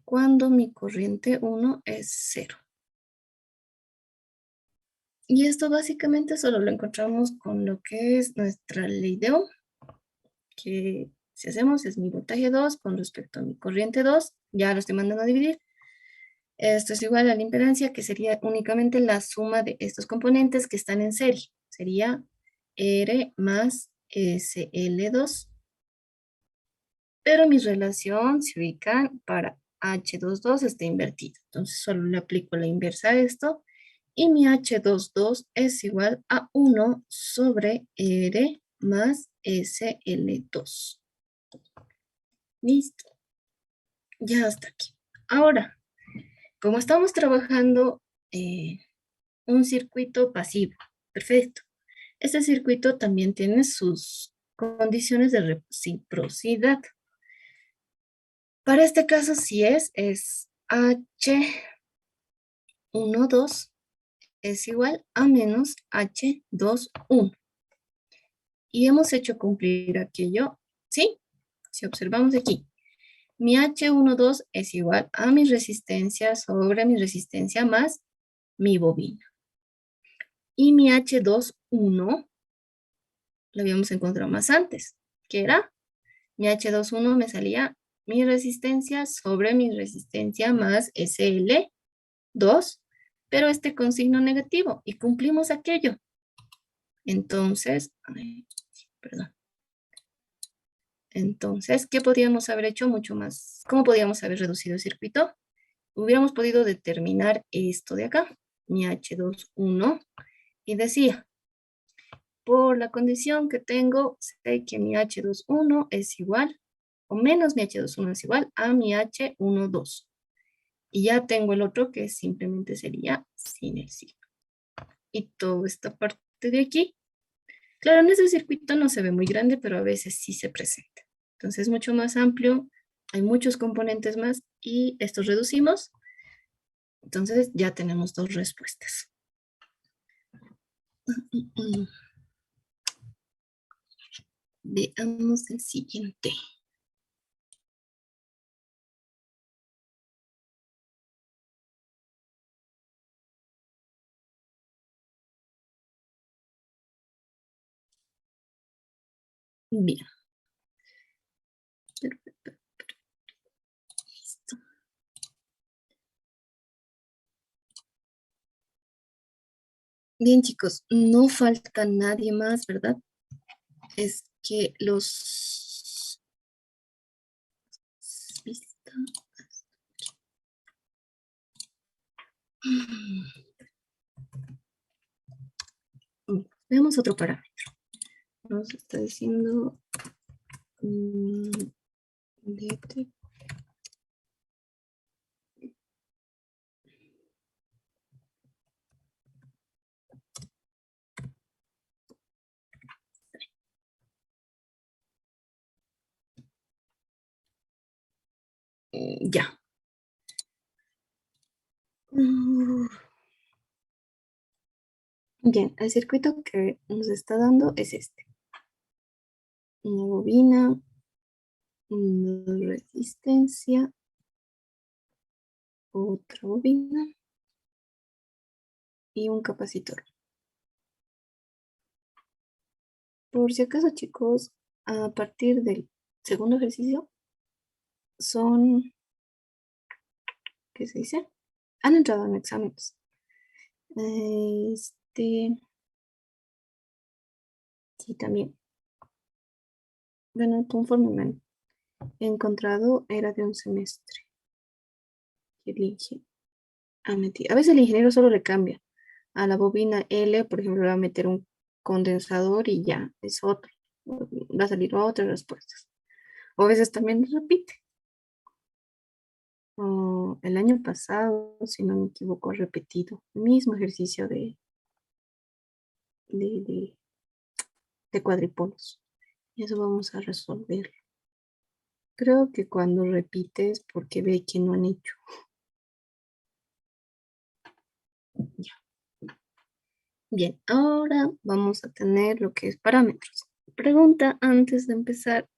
cuando mi corriente 1 es 0. Y esto básicamente solo lo encontramos con lo que es nuestra ley de Ohm, que si hacemos es mi voltaje 2 con respecto a mi corriente 2, ya lo estoy mandando a dividir. Esto es igual a la impedancia, que sería únicamente la suma de estos componentes que están en serie. Sería R más SL2. Pero mi relación se ubica para H22 está invertida. Entonces solo le aplico la inversa a esto. Y mi H22 es igual a 1 sobre R más SL2. Listo. Ya hasta aquí. Ahora, como estamos trabajando un circuito pasivo, perfecto. Este circuito también tiene sus condiciones de reciprocidad. Para este caso, si es H12 es igual a menos H21. Y hemos hecho cumplir aquello, ¿sí? Si observamos aquí, mi H12 es igual a mi resistencia sobre mi resistencia más mi bobina. Y mi H21 lo habíamos encontrado más antes, que era mi H21 me salía mi resistencia sobre mi resistencia más SL2, pero este con signo negativo, y cumplimos aquello. Entonces, perdón. Entonces, ¿qué podríamos haber hecho mucho más? ¿Cómo podríamos haber reducido el circuito? Hubiéramos podido determinar esto de acá, mi H21, y decía, por la condición que tengo, sé que mi H21 es igual, o menos mi H21 es igual a mi H12. Y ya tengo el otro que simplemente sería sin el signo. Y toda esta parte de aquí, claro, en ese circuito no se ve muy grande, pero a veces sí se presenta. Entonces es mucho más amplio, hay muchos componentes más y estos reducimos. Entonces ya tenemos dos respuestas. Veamos el siguiente. Bien. Listo. Bien, chicos, no falta nadie más, ¿verdad? Es que los... Vista. Veamos otro parámetro. Nos está diciendo... DT. Ya. Bien, el circuito que nos está dando es este. Una bobina, una resistencia, otra bobina y un capacitor. Por si acaso, chicos, a partir del segundo ejercicio son, ¿qué se dice? Han entrado en exámenes. Sí, también. Bueno, conforme me han encontrado, era de un semestre. A veces el ingeniero solo le cambia. A la bobina L, por ejemplo, le va a meter un condensador y ya, es otro. Va a salir otras respuestas. O a veces también repite. El año pasado, si no me equivoco, he repetido el mismo ejercicio de, de, de cuadripolos. Y eso vamos a resolver. Creo que cuando repites, porque ve que no han hecho. Ya. Bien, ahora vamos a tener lo que es parámetros. Pregunta antes de empezar.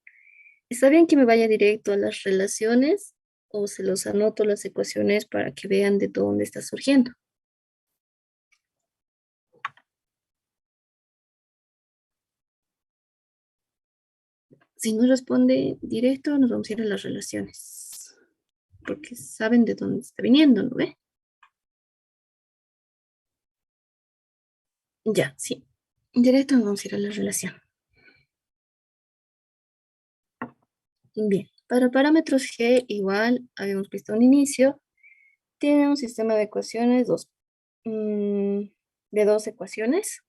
¿Está bien que me vaya directo a las relaciones o se los anoto las ecuaciones para que vean de dónde está surgiendo? Si no responde directo, nos vamos a ir a las relaciones. Porque saben de dónde está viniendo, ¿no ve? Ya, sí. Directo nos vamos a ir a la relación. Bien, para parámetros G igual, habíamos visto un inicio, tiene un sistema de ecuaciones de dos ecuaciones,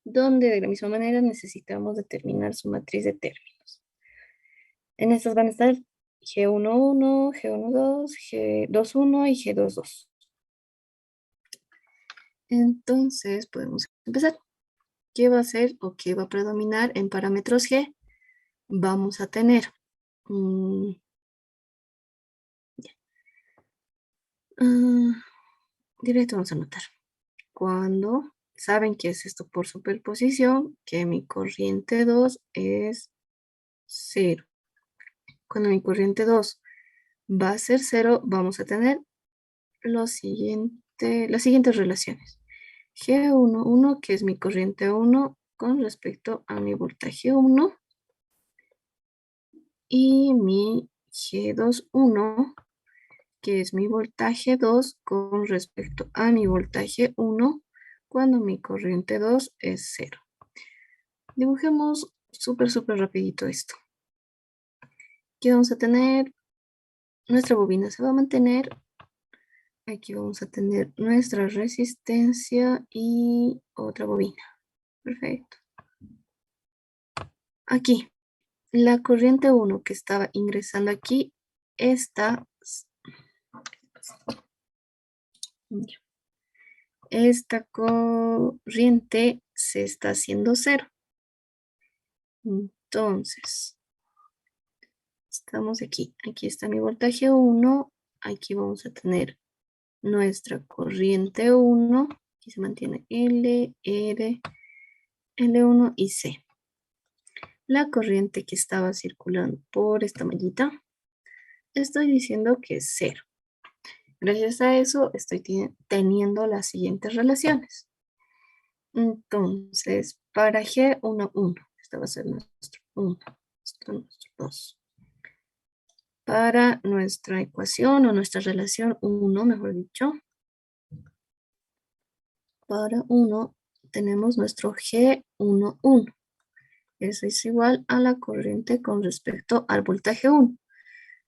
donde de la misma manera necesitamos determinar su matriz de términos. En estas van a estar G11, G12, G21 y G22. Entonces podemos empezar. ¿Qué va a ser o qué va a predominar en parámetros G? Vamos a tener directo vamos a anotar. Cuando saben que es esto por superposición, que mi corriente 2 es 0. Cuando mi corriente 2 va a ser 0, vamos a tener las siguientes relaciones. G11, que es mi corriente 1 con respecto a mi voltaje 1. Y mi G21, que es mi voltaje 2 con respecto a mi voltaje 1 cuando mi corriente 2 es 0. Dibujemos súper rapidito esto. Aquí vamos a tener, nuestra bobina se va a mantener. Aquí vamos a tener nuestra resistencia y otra bobina. Perfecto. Aquí, la corriente 1 que estaba ingresando aquí, esta corriente se está haciendo 0. Entonces, estamos aquí. Aquí está mi voltaje 1. Aquí vamos a tener nuestra corriente 1. Aquí se mantiene L, R, L1 y C. La corriente que estaba circulando por esta mallita, estoy diciendo que es 0. Gracias a eso estoy teniendo las siguientes relaciones. Entonces, para G11, este va a ser nuestro 1, esto nuestro 2. Para nuestra ecuación o nuestra relación 1, mejor dicho, para 1 tenemos nuestro G11. Eso es igual a la corriente con respecto al voltaje 1.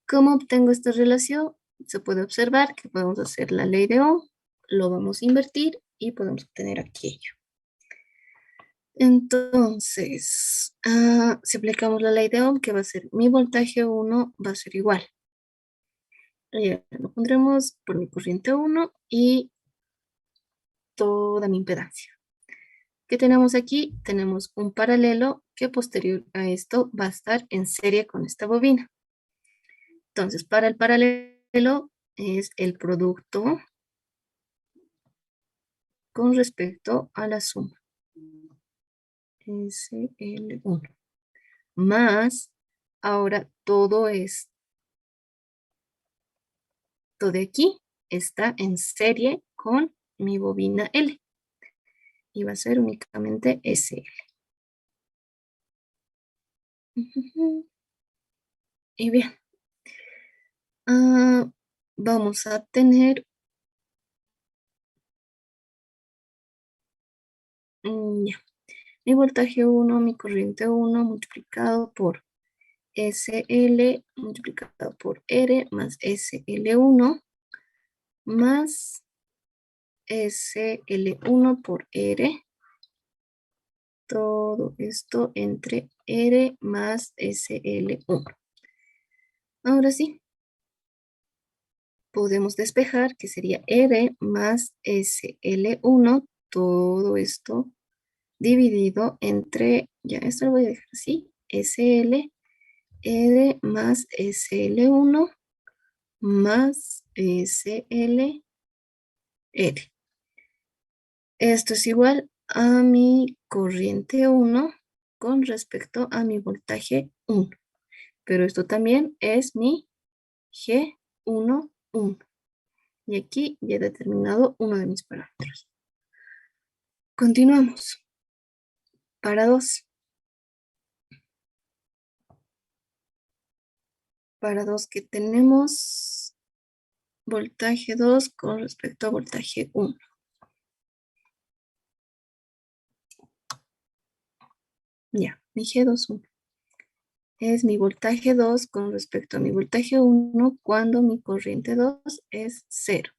¿Cómo obtengo esta relación? Se puede observar que podemos hacer la ley de Ohm, lo vamos a invertir y podemos obtener aquello. Entonces, si aplicamos la ley de Ohm, ¿qué va a ser? Mi voltaje 1 va a ser igual. Lo pondremos por mi corriente 1 y toda mi impedancia. ¿Qué tenemos aquí? Tenemos un paralelo que posterior a esto va a estar en serie con esta bobina. Entonces, para el paralelo es el producto con respecto a la suma. SL1. Más, ahora todo esto de aquí está en serie con mi bobina L. Y va a ser únicamente SL. Y bien. Vamos a tener ya, mi voltaje 1, mi corriente 1 multiplicado por SL multiplicado por R más SL1 más SL1 por R. Todo esto entre R más SL1. Ahora sí, podemos despejar que sería R más SL1, todo esto dividido entre, ya esto lo voy a dejar así, SL, R más SL1 más SL, R. Esto es igual a mi corriente 1 con respecto a mi voltaje 1. Pero esto también es mi G11. Y aquí ya he determinado uno de mis parámetros. Continuamos. Para 2. Para 2 que tenemos voltaje 2 con respecto a voltaje 1. Ya, mi G21 es mi voltaje 2 con respecto a mi voltaje 1 cuando mi corriente 2 es 0.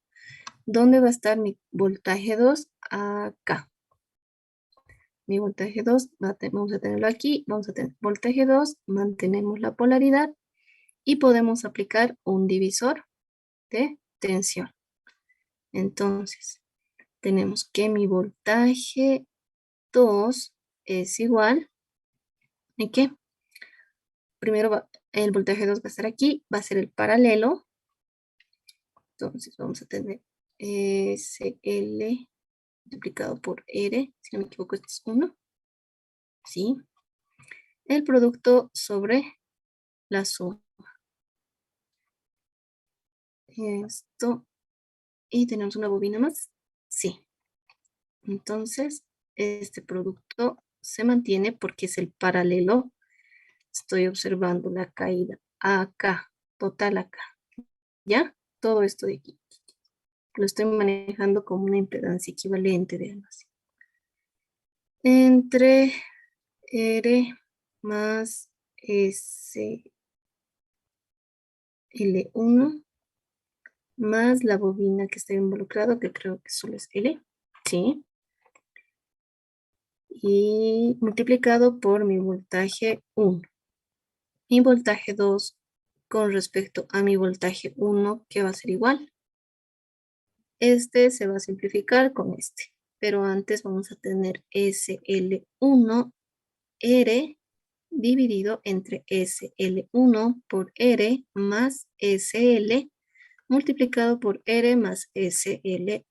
¿Dónde va a estar mi voltaje 2? Acá. Mi voltaje 2, vamos a tenerlo aquí, vamos a tener voltaje 2, mantenemos la polaridad y podemos aplicar un divisor de tensión. Entonces, tenemos que mi voltaje 2 es igual a ¿qué? Primero el voltaje 2 va a estar aquí, va a ser el paralelo. Entonces vamos a tener SL multiplicado por R, si no me equivoco, esto es 1. ¿Sí? El producto sobre la suma. Esto. Y tenemos una bobina más. Sí. Entonces, este producto se mantiene porque es el paralelo. Estoy observando la caída acá, total acá. ¿Ya? Todo esto de aquí. Lo estoy manejando como una impedancia equivalente, vean así. Entre R más SL1 más la bobina que está involucrado, que creo que solo es L, ¿sí? Y multiplicado por mi voltaje 1. Mi voltaje 2 con respecto a mi voltaje 1, que va a ser igual. Este se va a simplificar con este, pero antes vamos a tener SL1R dividido entre SL1 por R más SL multiplicado por R más SL1.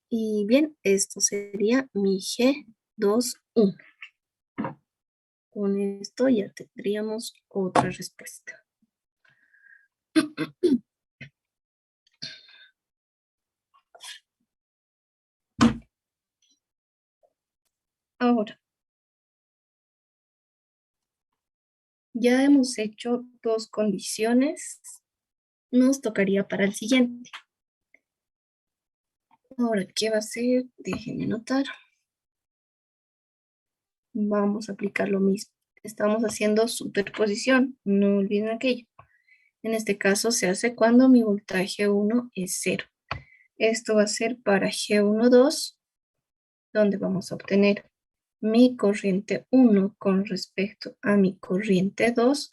Y bien, esto sería mi G21. Con esto ya tendríamos otra respuesta. Ahora, ya hemos hecho dos condiciones. Nos tocaría para el siguiente. Ahora, ¿qué va a ser? Déjenme anotar. Vamos a aplicar lo mismo. Estamos haciendo superposición, no olviden aquello. En este caso se hace cuando mi voltaje 1 es 0. Esto va a ser para G12, donde vamos a obtener mi corriente 1 con respecto a mi corriente 2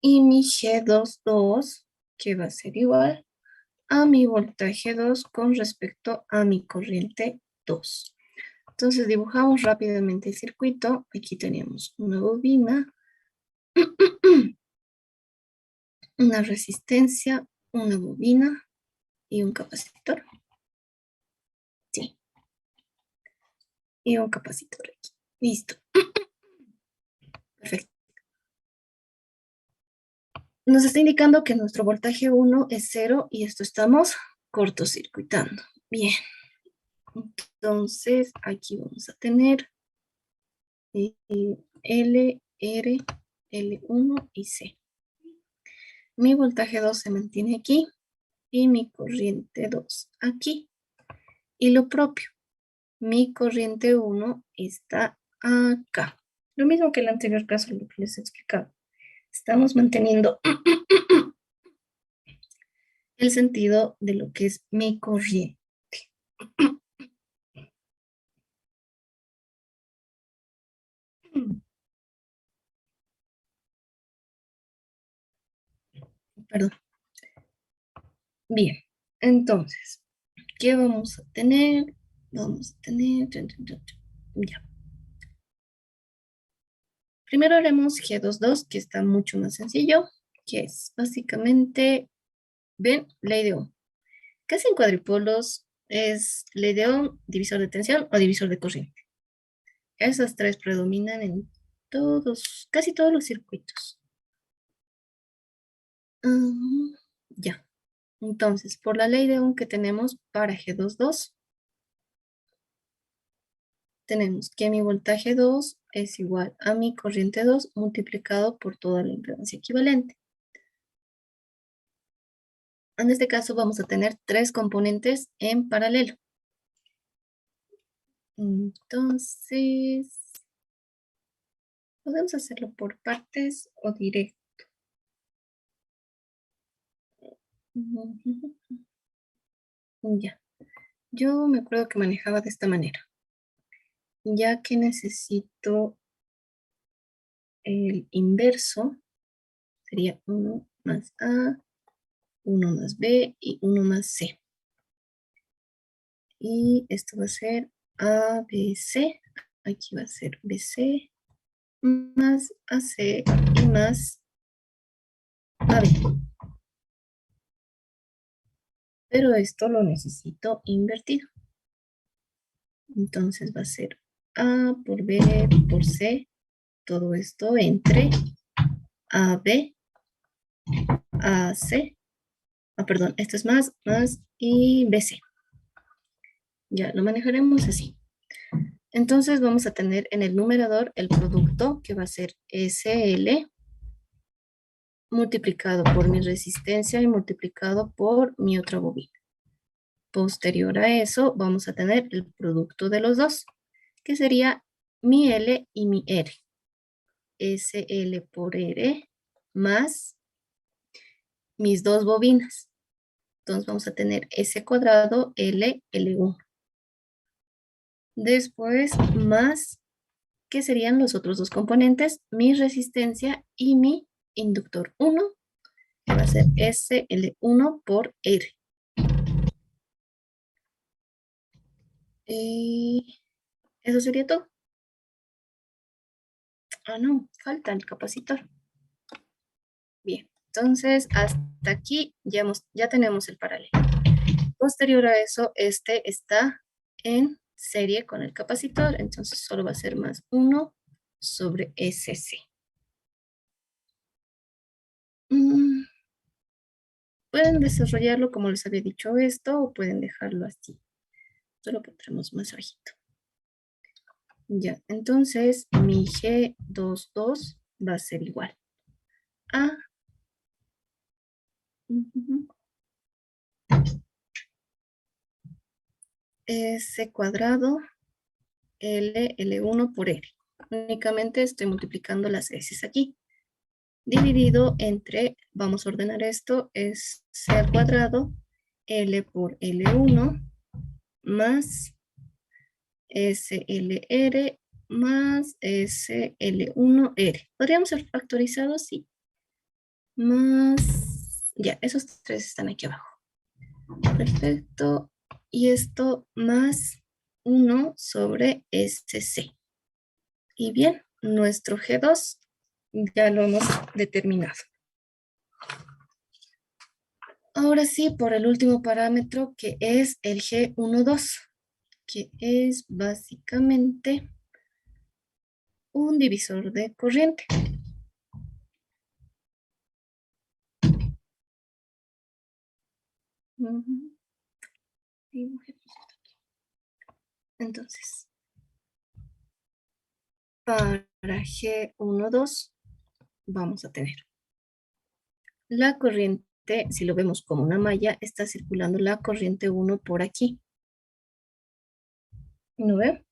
y mi G22, que va a ser igual a mi voltaje 2 con respecto a mi corriente 2. Entonces dibujamos rápidamente el circuito. Aquí tenemos una bobina, una resistencia, una bobina y un capacitor. Sí, y un capacitor aquí. Listo. Perfecto. Nos está indicando que nuestro voltaje 1 es 0 y esto estamos cortocircuitando. Bien. Entonces aquí vamos a tener L, R, L1 y C. Mi voltaje 2 se mantiene aquí y mi corriente 2 aquí. Y lo propio, mi corriente 1 está acá. Lo mismo que el anterior caso, lo que les he explicado. Estamos manteniendo el sentido de lo que es mi corriente. Perdón. Bien, entonces, ¿qué vamos a tener? Vamos a tener... Ya. Primero haremos G22, que está mucho más sencillo, que es básicamente, ven, ley de Ohm. Casi en cuadripolos es ley de Ohm, divisor de tensión o divisor de corriente. Esas tres predominan en todos, casi todos los circuitos. Ya. Entonces, por la ley de Ohm que tenemos para G22, tenemos que mi voltaje 2 es igual a mi corriente 2 multiplicado por toda la impedancia equivalente. En este caso vamos a tener tres componentes en paralelo. Entonces, podemos hacerlo por partes o directo. Ya. Yo me acuerdo que manejaba de esta manera. Ya que necesito el inverso, sería 1 más A, 1 más B y 1 más C. Y esto va a ser ABC. Aquí va a ser BC más AC y más AB. Pero esto lo necesito invertido. Entonces va a ser A por B por C. Todo esto entre AB, AC. Perdón, esto es más y BC. Ya lo manejaremos así. Entonces vamos a tener en el numerador el producto que va a ser SL multiplicado por mi resistencia y multiplicado por mi otra bobina. Posterior a eso vamos a tener el producto de los dos, que sería mi L y mi R. SL por R más mis dos bobinas. Entonces vamos a tener S cuadrado L, L1. Después más, ¿qué serían los otros dos componentes? Mi resistencia y mi inductor 1, que va a ser SL1 por R. Y eso sería todo. No, falta el capacitor. Bien, entonces hasta aquí ya tenemos el paralelo. Posterior a eso, este está en serie con el capacitor, entonces solo va a ser más 1 sobre SC. Pueden desarrollarlo como les había dicho esto, o pueden dejarlo así. Solo pondremos más bajito. Ya, entonces mi G22 va a ser igual a... S cuadrado L, L1 por L. Únicamente estoy multiplicando las S aquí. Dividido entre, vamos a ordenar esto, es C al cuadrado L por L1 más SLR más SL1R. ¿Podríamos ser factorizados? Sí. Más, ya, esos tres están aquí abajo. Perfecto. Y esto más 1 sobre SC. Y bien, nuestro G2 ya lo hemos determinado. Ahora sí, por el último parámetro que es el G12, que es básicamente un divisor de corriente. Entonces, para G12 vamos a tener la corriente, si lo vemos como una malla, está circulando la corriente 1 por aquí. ¿No ve?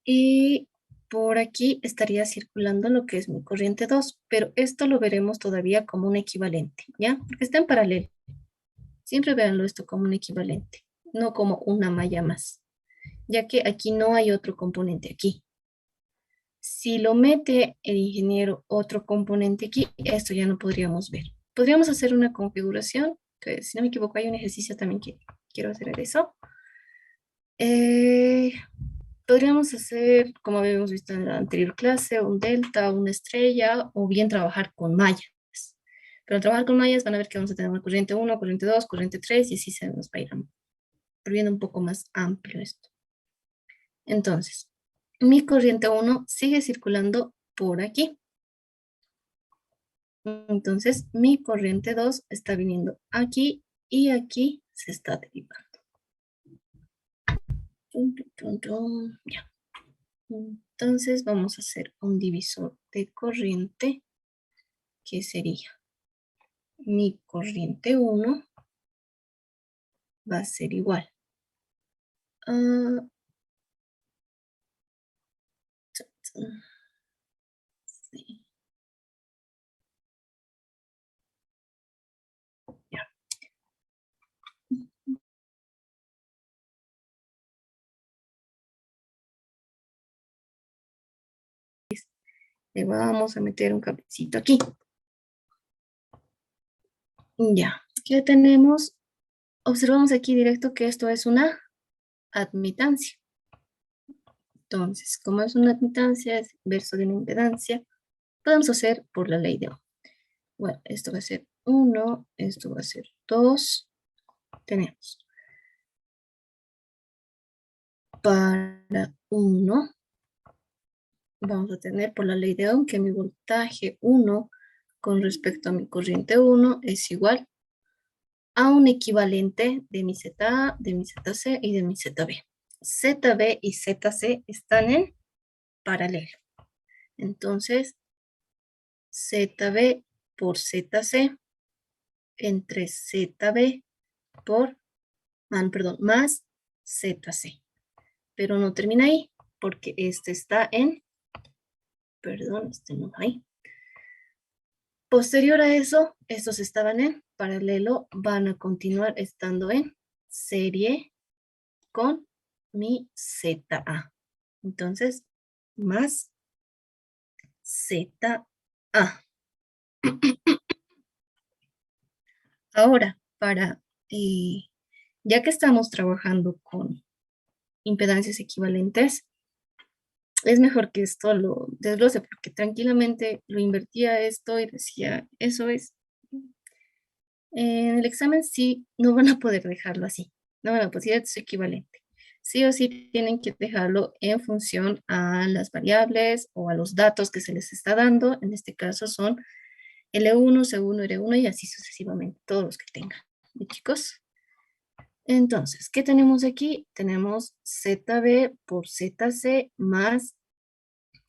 Y por aquí estaría circulando lo que es mi corriente 2, pero esto lo veremos todavía como un equivalente, ¿ya? Porque está en paralelo. Siempre véanlo esto como un equivalente, no como una malla más, ya que aquí no hay otro componente aquí. Si lo mete el ingeniero otro componente aquí, esto ya no podríamos ver. Podríamos hacer una configuración, que si no me equivoco hay un ejercicio también que quiero hacer de eso. Podríamos hacer, como habíamos visto en la anterior clase, un delta, una estrella, o bien trabajar con mallas. Pero al trabajar con mallas van a ver que vamos a tener una corriente 1, corriente 2, corriente 3, y así se nos va a ir volviendo un poco más amplio esto. Entonces, mi corriente 1 sigue circulando por aquí. Entonces, mi corriente 2 está viniendo aquí y aquí se está derivando. Ya. Entonces, vamos a hacer un divisor de corriente que sería mi corriente 1 va a ser igual a sí. Ya. Le vamos a meter un cablecito aquí. Ya, ¿qué tenemos? Observamos aquí directo que esto es una admitancia. Entonces, como es una admitancia, es verso de una impedancia, podemos hacer por la ley de Ohm. Bueno, esto va a ser 1, esto va a ser 2. Tenemos para 1, vamos a tener por la ley de Ohm que mi voltaje 1 con respecto a mi corriente 1 es igual a un equivalente de mi ZA, de mi ZC y de mi ZB. ZB y ZC están en paralelo. Entonces, ZB por ZC entre ZB por, más ZC. Pero no termina ahí, porque este está en, este no hay. Posterior a eso, estos estaban en paralelo, van a continuar estando en serie con mi ZA. Entonces, más ZA. Ahora, ya que estamos trabajando con impedancias equivalentes, es mejor que esto lo desglose, porque tranquilamente lo invertía esto y decía, eso es. En el examen sí, no van a poder dejarlo así, no van a poder decir es equivalente. Sí o sí tienen que dejarlo en función a las variables o a los datos que se les está dando. En este caso son L1, C1, R1 y así sucesivamente, todos los que tengan. ¿Y chicos? Entonces, ¿qué tenemos aquí? Tenemos ZB por ZC más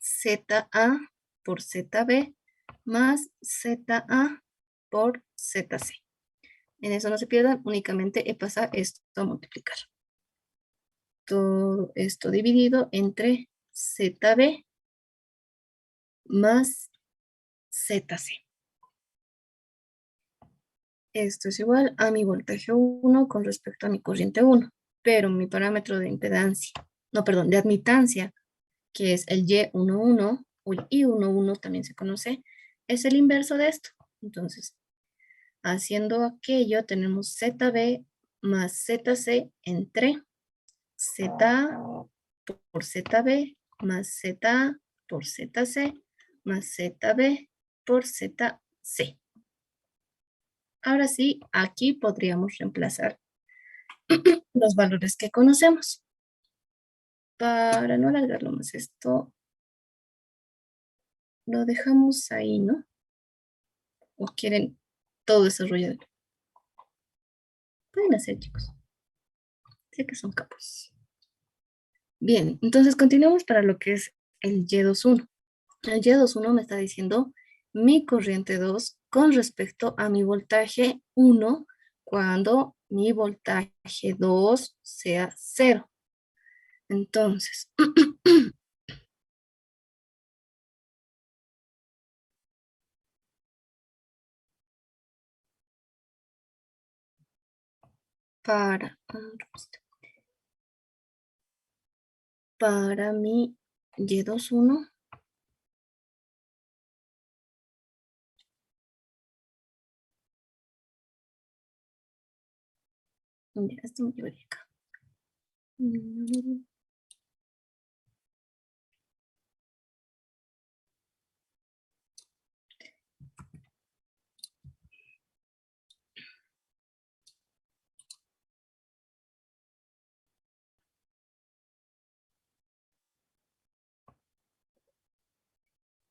ZA por ZB más ZA por ZC. En eso no se pierdan, únicamente he pasado esto a multiplicar. tengo esto dividido entre ZB más ZC. Esto es igual a mi voltaje 1 con respecto a mi corriente 1, pero mi parámetro de impedancia, no, perdón, de admitancia, que es el Y11 o el I11 también se conoce, es el inverso de esto. Entonces, haciendo aquello, tenemos ZB más ZC entre ZA por ZB más ZA por ZC más ZB por ZC. Ahora sí, aquí podríamos reemplazar los valores que conocemos. Para no alargarlo más esto, lo dejamos ahí, ¿no? ¿O quieren todo desarrollado? Pueden hacer, chicos. Sé que son capos. Bien, entonces continuamos para lo que es el Y21. El Y21 me está diciendo mi corriente 2 con respecto a mi voltaje 1 cuando mi voltaje 2 sea 0. Entonces, para mi Y21, ya esto me llevaría acá.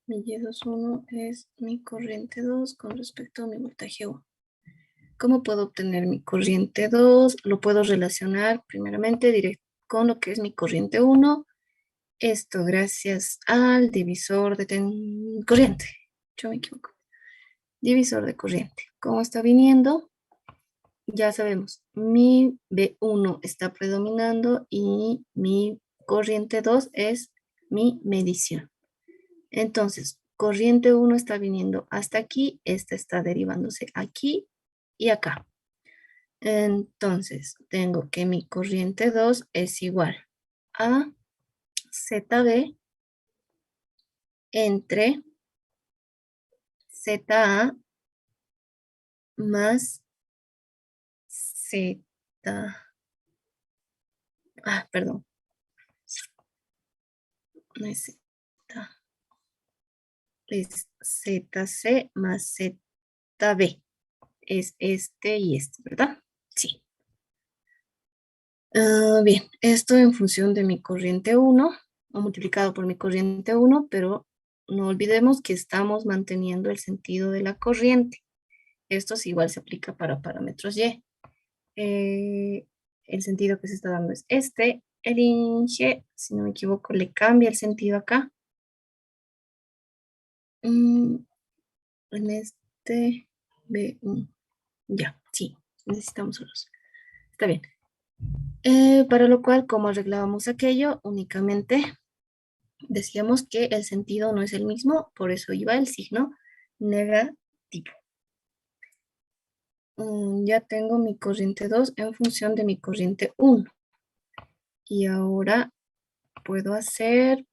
Mi Y21 es mi corriente 2 con respecto a mi voltaje 1. ¿Cómo puedo obtener mi corriente 2? Lo puedo relacionar primeramente directo con lo que es mi corriente 1. Esto gracias al divisor de corriente. Yo me equivoco. Divisor de corriente. ¿Cómo está viniendo? Ya sabemos, mi B1 está predominando y mi corriente 2 es mi medición. Entonces, corriente 1 está viniendo hasta aquí, esta está derivándose aquí y acá. Entonces, tengo que mi corriente 2 es igual a ZB entre ZA más Z. Perdón. No es Z. Es ZC más ZB. Es este y este, ¿verdad? Sí. Bien, esto en función de mi corriente 1 o multiplicado por mi corriente 1, pero no olvidemos que estamos manteniendo el sentido de la corriente. Esto sí igual se aplica para parámetros Y. El sentido que se está dando es este. El ING, si no me equivoco, le cambia el sentido acá. En este B1. Ya, sí, necesitamos solos. Está bien. Para lo cual, como arreglábamos aquello, únicamente decíamos que el sentido no es el mismo, por eso iba el signo negativo. Ya tengo mi corriente 2 en función de mi corriente 1. Y ahora puedo hacer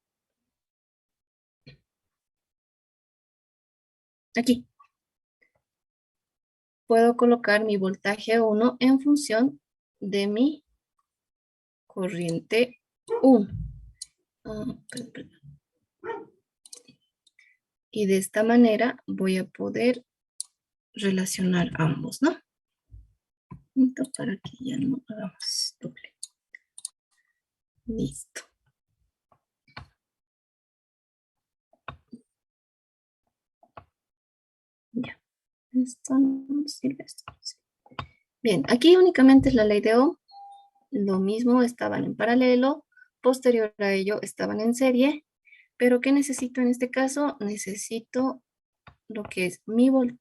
aquí. Puedo colocar mi voltaje 1 en función de mi corriente 1. Perdón. Y de esta manera voy a poder relacionar ambos, ¿no? Para que ya no hagamos doble. Listo. Ya. Esto no sirve, esto no sirve. Bien, aquí únicamente es la ley de Ohm. Lo mismo, estaban en paralelo. Posterior a ello, estaban en serie. Pero ¿qué necesito en este caso? Necesito lo que es mi voltaje.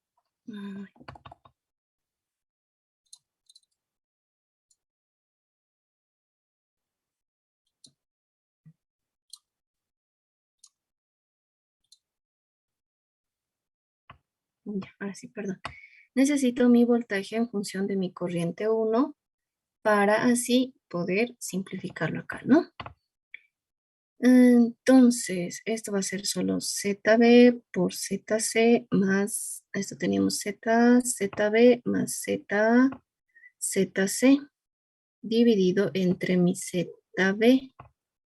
Ya, ahora sí, perdón. Necesito mi voltaje en función de mi corriente 1 para así poder simplificarlo acá, ¿no? Entonces, esto va a ser solo ZB por ZC más, esto teníamos ZB más ZC dividido entre mi ZB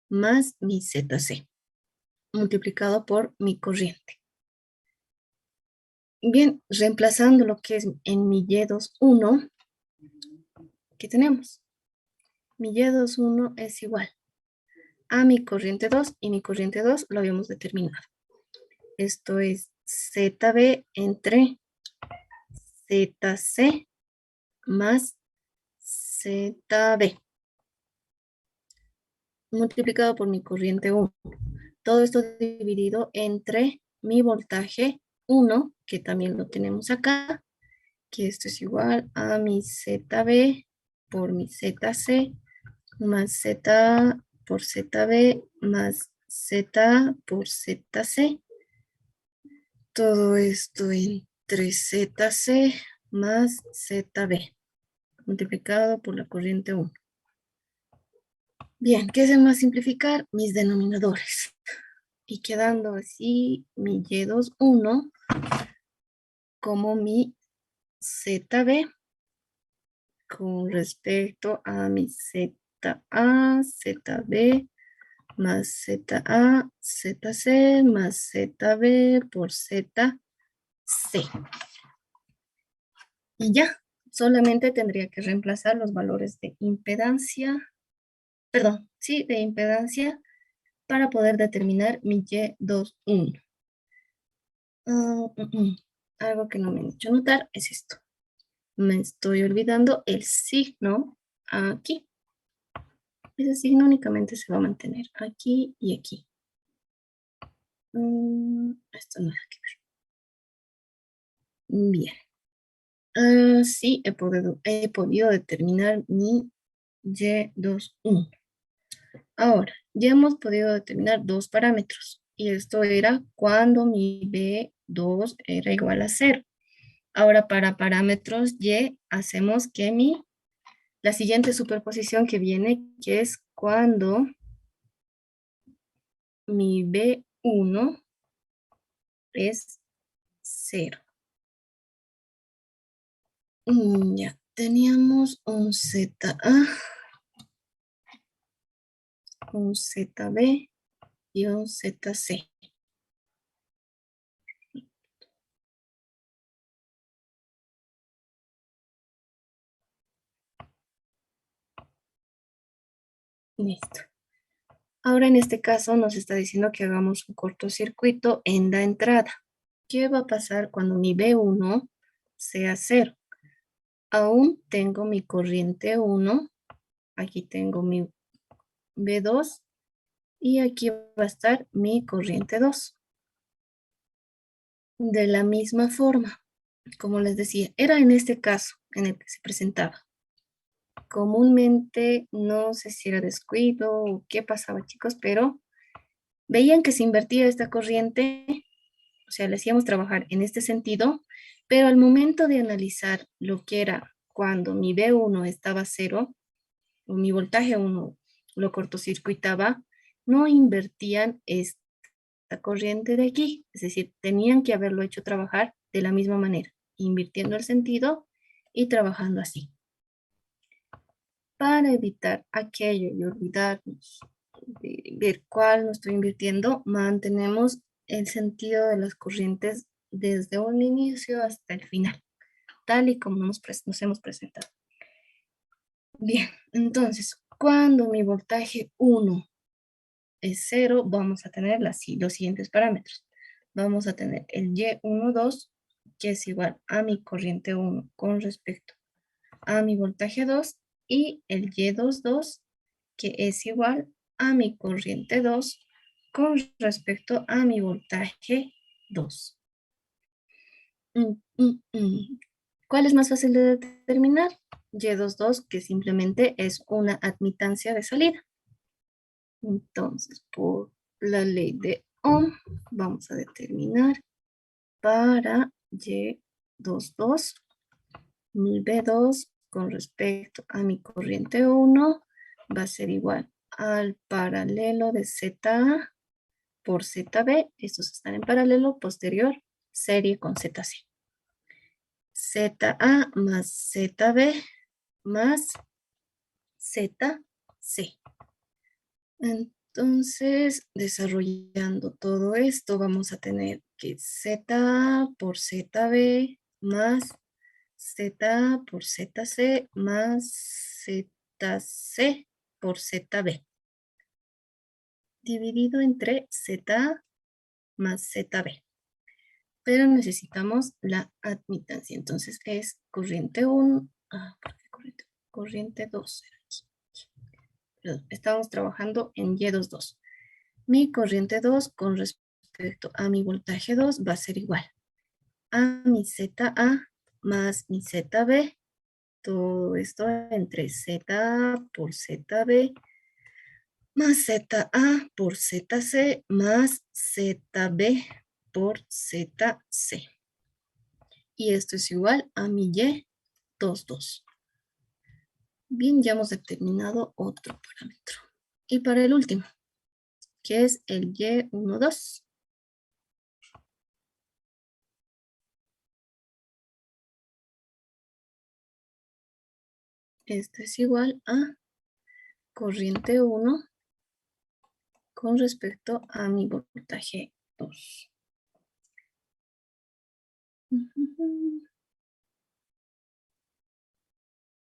más mi ZC, multiplicado por mi corriente. Bien, reemplazando lo que es en mi Y21, ¿qué tenemos? Mi Y21 es igual a mi corriente 2 y mi corriente 2 lo habíamos determinado. Esto es ZB entre ZC más ZB multiplicado por mi corriente 1. Todo esto dividido entre mi voltaje 1, que también lo tenemos acá, que esto es igual a mi ZB por mi ZC más Z por ZB más Z por ZC. Todo esto entre ZC más ZB multiplicado por la corriente 1. Bien, ¿qué hacemos a simplificar? Mis denominadores. Y quedando así mi Y21 como mi ZB con respecto a mi ZA, ZB más ZA, ZC más ZB por ZC. Y ya, solamente tendría que reemplazar los valores de impedancia, perdón, sí, de impedancia para poder determinar mi Y21. Algo que no me han hecho notar es esto. Me estoy olvidando el signo aquí. Ese signo únicamente se va a mantener aquí y aquí. Esto nada que ver. Bien. Sí, he podido determinar mi Y21. Ahora, ya hemos podido determinar dos parámetros. Y esto era cuando mi B2 era igual a 0. Ahora para parámetros Y hacemos que la siguiente superposición que viene, que es cuando mi B1 es 0. Ya, teníamos un ZA, un ZB y un ZC. Listo. Ahora en este caso nos está diciendo que hagamos un cortocircuito en la entrada. ¿Qué va a pasar cuando mi B1 sea 0? Aún tengo mi corriente 1, aquí tengo mi B2 y aquí va a estar mi corriente 2. De la misma forma, como les decía, era en este caso en el que se presentaba. Comúnmente, no sé si era descuido o qué pasaba, chicos, pero veían que se invertía esta corriente, o sea, le hacíamos trabajar en este sentido, pero al momento de analizar lo que era cuando mi B1 estaba 0, o mi voltaje 1 lo cortocircuitaba, no invertían esta corriente de aquí, es decir, tenían que haberlo hecho trabajar de la misma manera, invirtiendo el sentido y trabajando así. Para evitar aquello y olvidarnos de ver cuál no estoy invirtiendo, mantenemos el sentido de las corrientes desde un inicio hasta el final, tal y como nos hemos presentado. Bien, entonces, cuando mi voltaje 1 es 0, vamos a tener los siguientes parámetros. Vamos a tener el Y12, que es igual a mi corriente 1 con respecto a mi voltaje 2, y el Y22, que es igual a mi corriente 2 con respecto a mi voltaje 2. ¿Cuál es más fácil de determinar? Y22, que simplemente es una admitancia de salida. Entonces, por la ley de Ohm, vamos a determinar para Y22. Mi B2 con respecto a mi corriente 1 va a ser igual al paralelo de ZA por ZB. Estos están en paralelo, posterior, serie con ZC. ZA más ZB más ZC. Entonces, desarrollando todo esto, vamos a tener que ZA por ZB más ZA por ZC más ZC por ZB. Dividido entre ZA más ZB. Pero necesitamos la admitancia. Entonces es corriente 1. ¿Por qué corriente? Corriente 2. Perdón, estamos trabajando en Y22. Mi corriente 2 con respecto a mi voltaje 2 va a ser igual a mi ZA más mi ZB. Todo esto entre ZA por ZB más ZA por ZC más ZB por ZC. Y esto es igual a mi Y22. Bien, ya hemos determinado otro parámetro. Y para el último, que es el Y12. Esto es igual a corriente 1 con respecto a mi voltaje 2.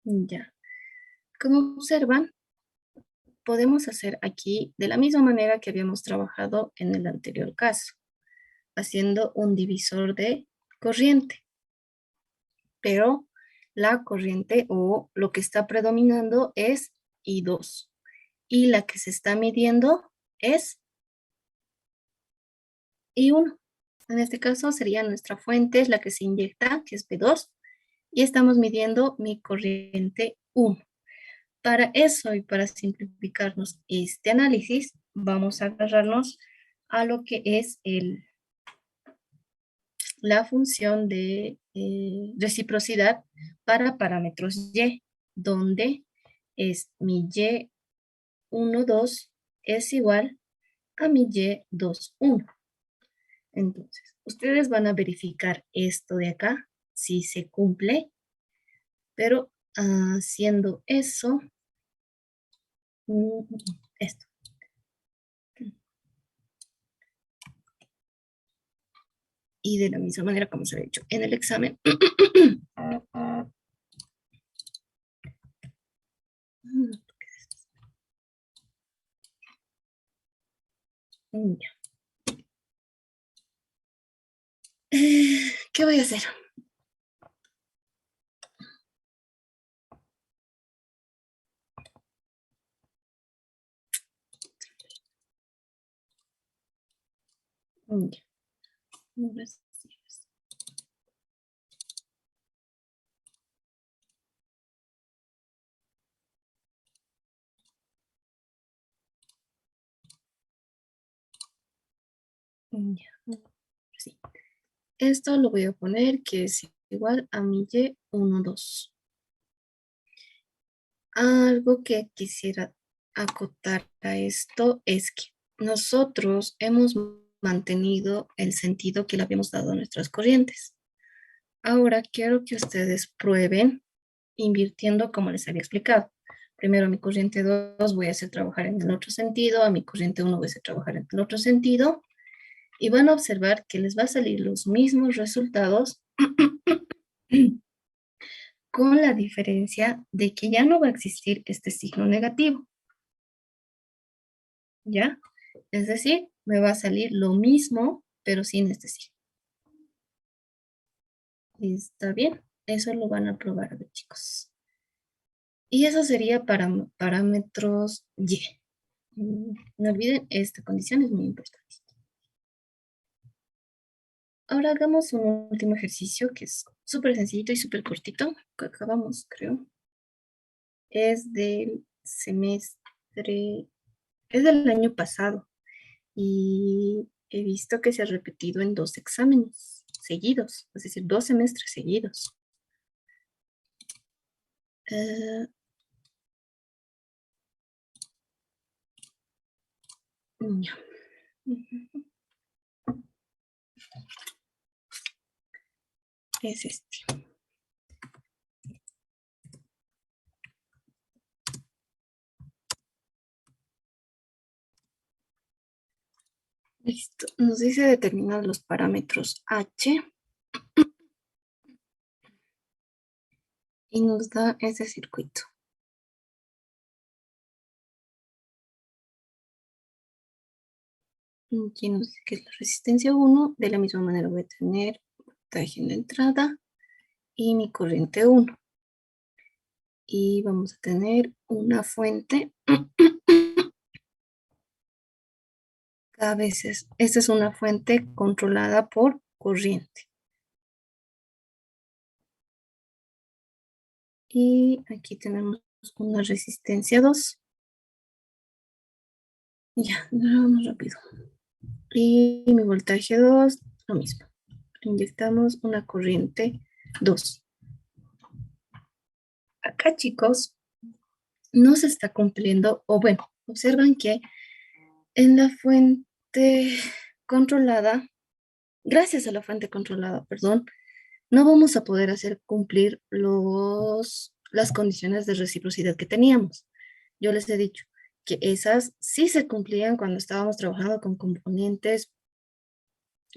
Ya. Como observan, podemos hacer aquí de la misma manera que habíamos trabajado en el anterior caso, haciendo un divisor de corriente. Pero la corriente o lo que está predominando es I2. Y la que se está midiendo es I1. En este caso sería nuestra fuente, es la que se inyecta, que es P2. Y estamos midiendo mi corriente 1. Para eso y para simplificarnos este análisis, vamos a agarrarnos a lo que es la función de reciprocidad para parámetros Y, donde es mi Y12 es igual a mi Y21. Entonces, ustedes van a verificar esto de acá, si se cumple, pero haciendo eso, esto. Y de la misma manera como se ha hecho en el examen. Ya. ¿Qué voy a hacer? Ya. Ya. Sí. Esto lo voy a poner que es igual a mi Y12. Algo que quisiera acotar a esto es que nosotros hemos mantenido el sentido que le habíamos dado a nuestras corrientes. Ahora quiero que ustedes prueben invirtiendo como les había explicado. Primero a mi corriente 2 voy a hacer trabajar en el otro sentido, a mi corriente 1 voy a hacer trabajar en el otro sentido, y van a observar que les va a salir los mismos resultados con la diferencia de que ya no va a existir este signo negativo. ¿Ya? Es decir, me va a salir lo mismo, pero sin este signo. ¿Está bien? Eso lo van a probar, a ver, chicos. Y eso sería para parámetros Y. No olviden, esta condición es muy importante. Ahora hagamos un último ejercicio que es súper sencillito y súper cortito, que acabamos, creo. Es del semestre, es del año pasado y he visto que se ha repetido en 2 exámenes. seguidos, es decir, 2 semestres seguidos. Ya. Es este. Listo. Nos dice determinar los parámetros H y nos da ese circuito. Aquí nos dice que es la resistencia 1. De la misma manera voy a tener voltaje en la entrada y mi corriente 1. Y vamos a tener una fuente. A veces, esta es una fuente controlada por corriente. Y aquí tenemos una resistencia 2. Ya, vamos rápido. Y mi voltaje 2, lo mismo. Inyectamos una corriente 2. Acá, chicos, no se está cumpliendo, o bueno, observan que en la fuente controlada, gracias a la fuente controlada, perdón, no vamos a poder hacer cumplir las condiciones de reciprocidad que teníamos. Yo les he dicho que esas sí se cumplían cuando estábamos trabajando con componentes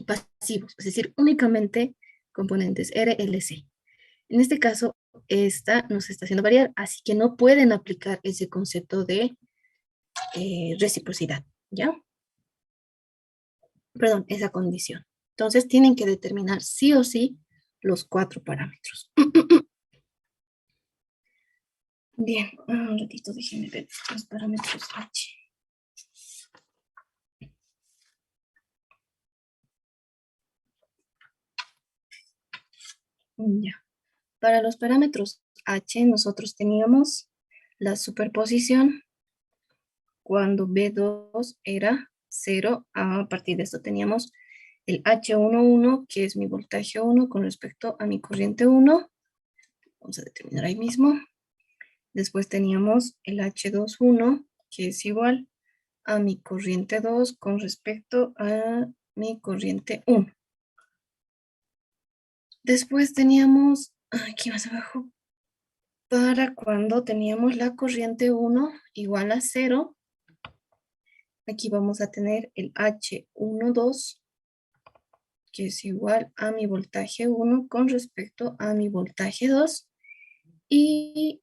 pasivos, es decir, únicamente componentes RLC. En este caso, esta nos está haciendo variar, así que no pueden aplicar ese concepto de reciprocidad, ¿ya? Perdón, esa condición. Entonces, tienen que determinar sí o sí los 4 parámetros. Bien, un ratito, déjenme ver los parámetros H. Ya. Para los parámetros H, nosotros teníamos la superposición cuando B2 era 0. A partir de esto teníamos el H11, que es mi voltaje 1 con respecto a mi corriente 1. Vamos a determinar ahí mismo. Después teníamos el H21, que es igual a mi corriente 2 con respecto a mi corriente 1. Después teníamos, aquí más abajo, para cuando teníamos la corriente 1 igual a 0, aquí vamos a tener el H12, que es igual a mi voltaje 1 con respecto a mi voltaje 2, y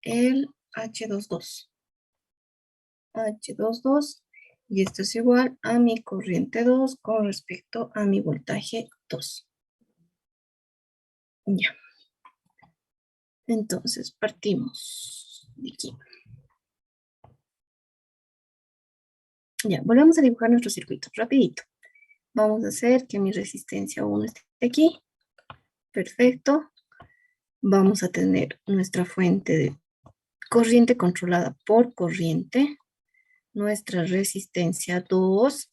el H22. H22, y esto es igual a mi corriente 2 con respecto a mi voltaje 2. Ya. Entonces, partimos de aquí. Ya, volvemos a dibujar nuestro circuito, rapidito. Vamos a hacer que mi resistencia 1 esté aquí. Perfecto. Vamos a tener nuestra fuente de corriente controlada por corriente. Nuestra resistencia 2.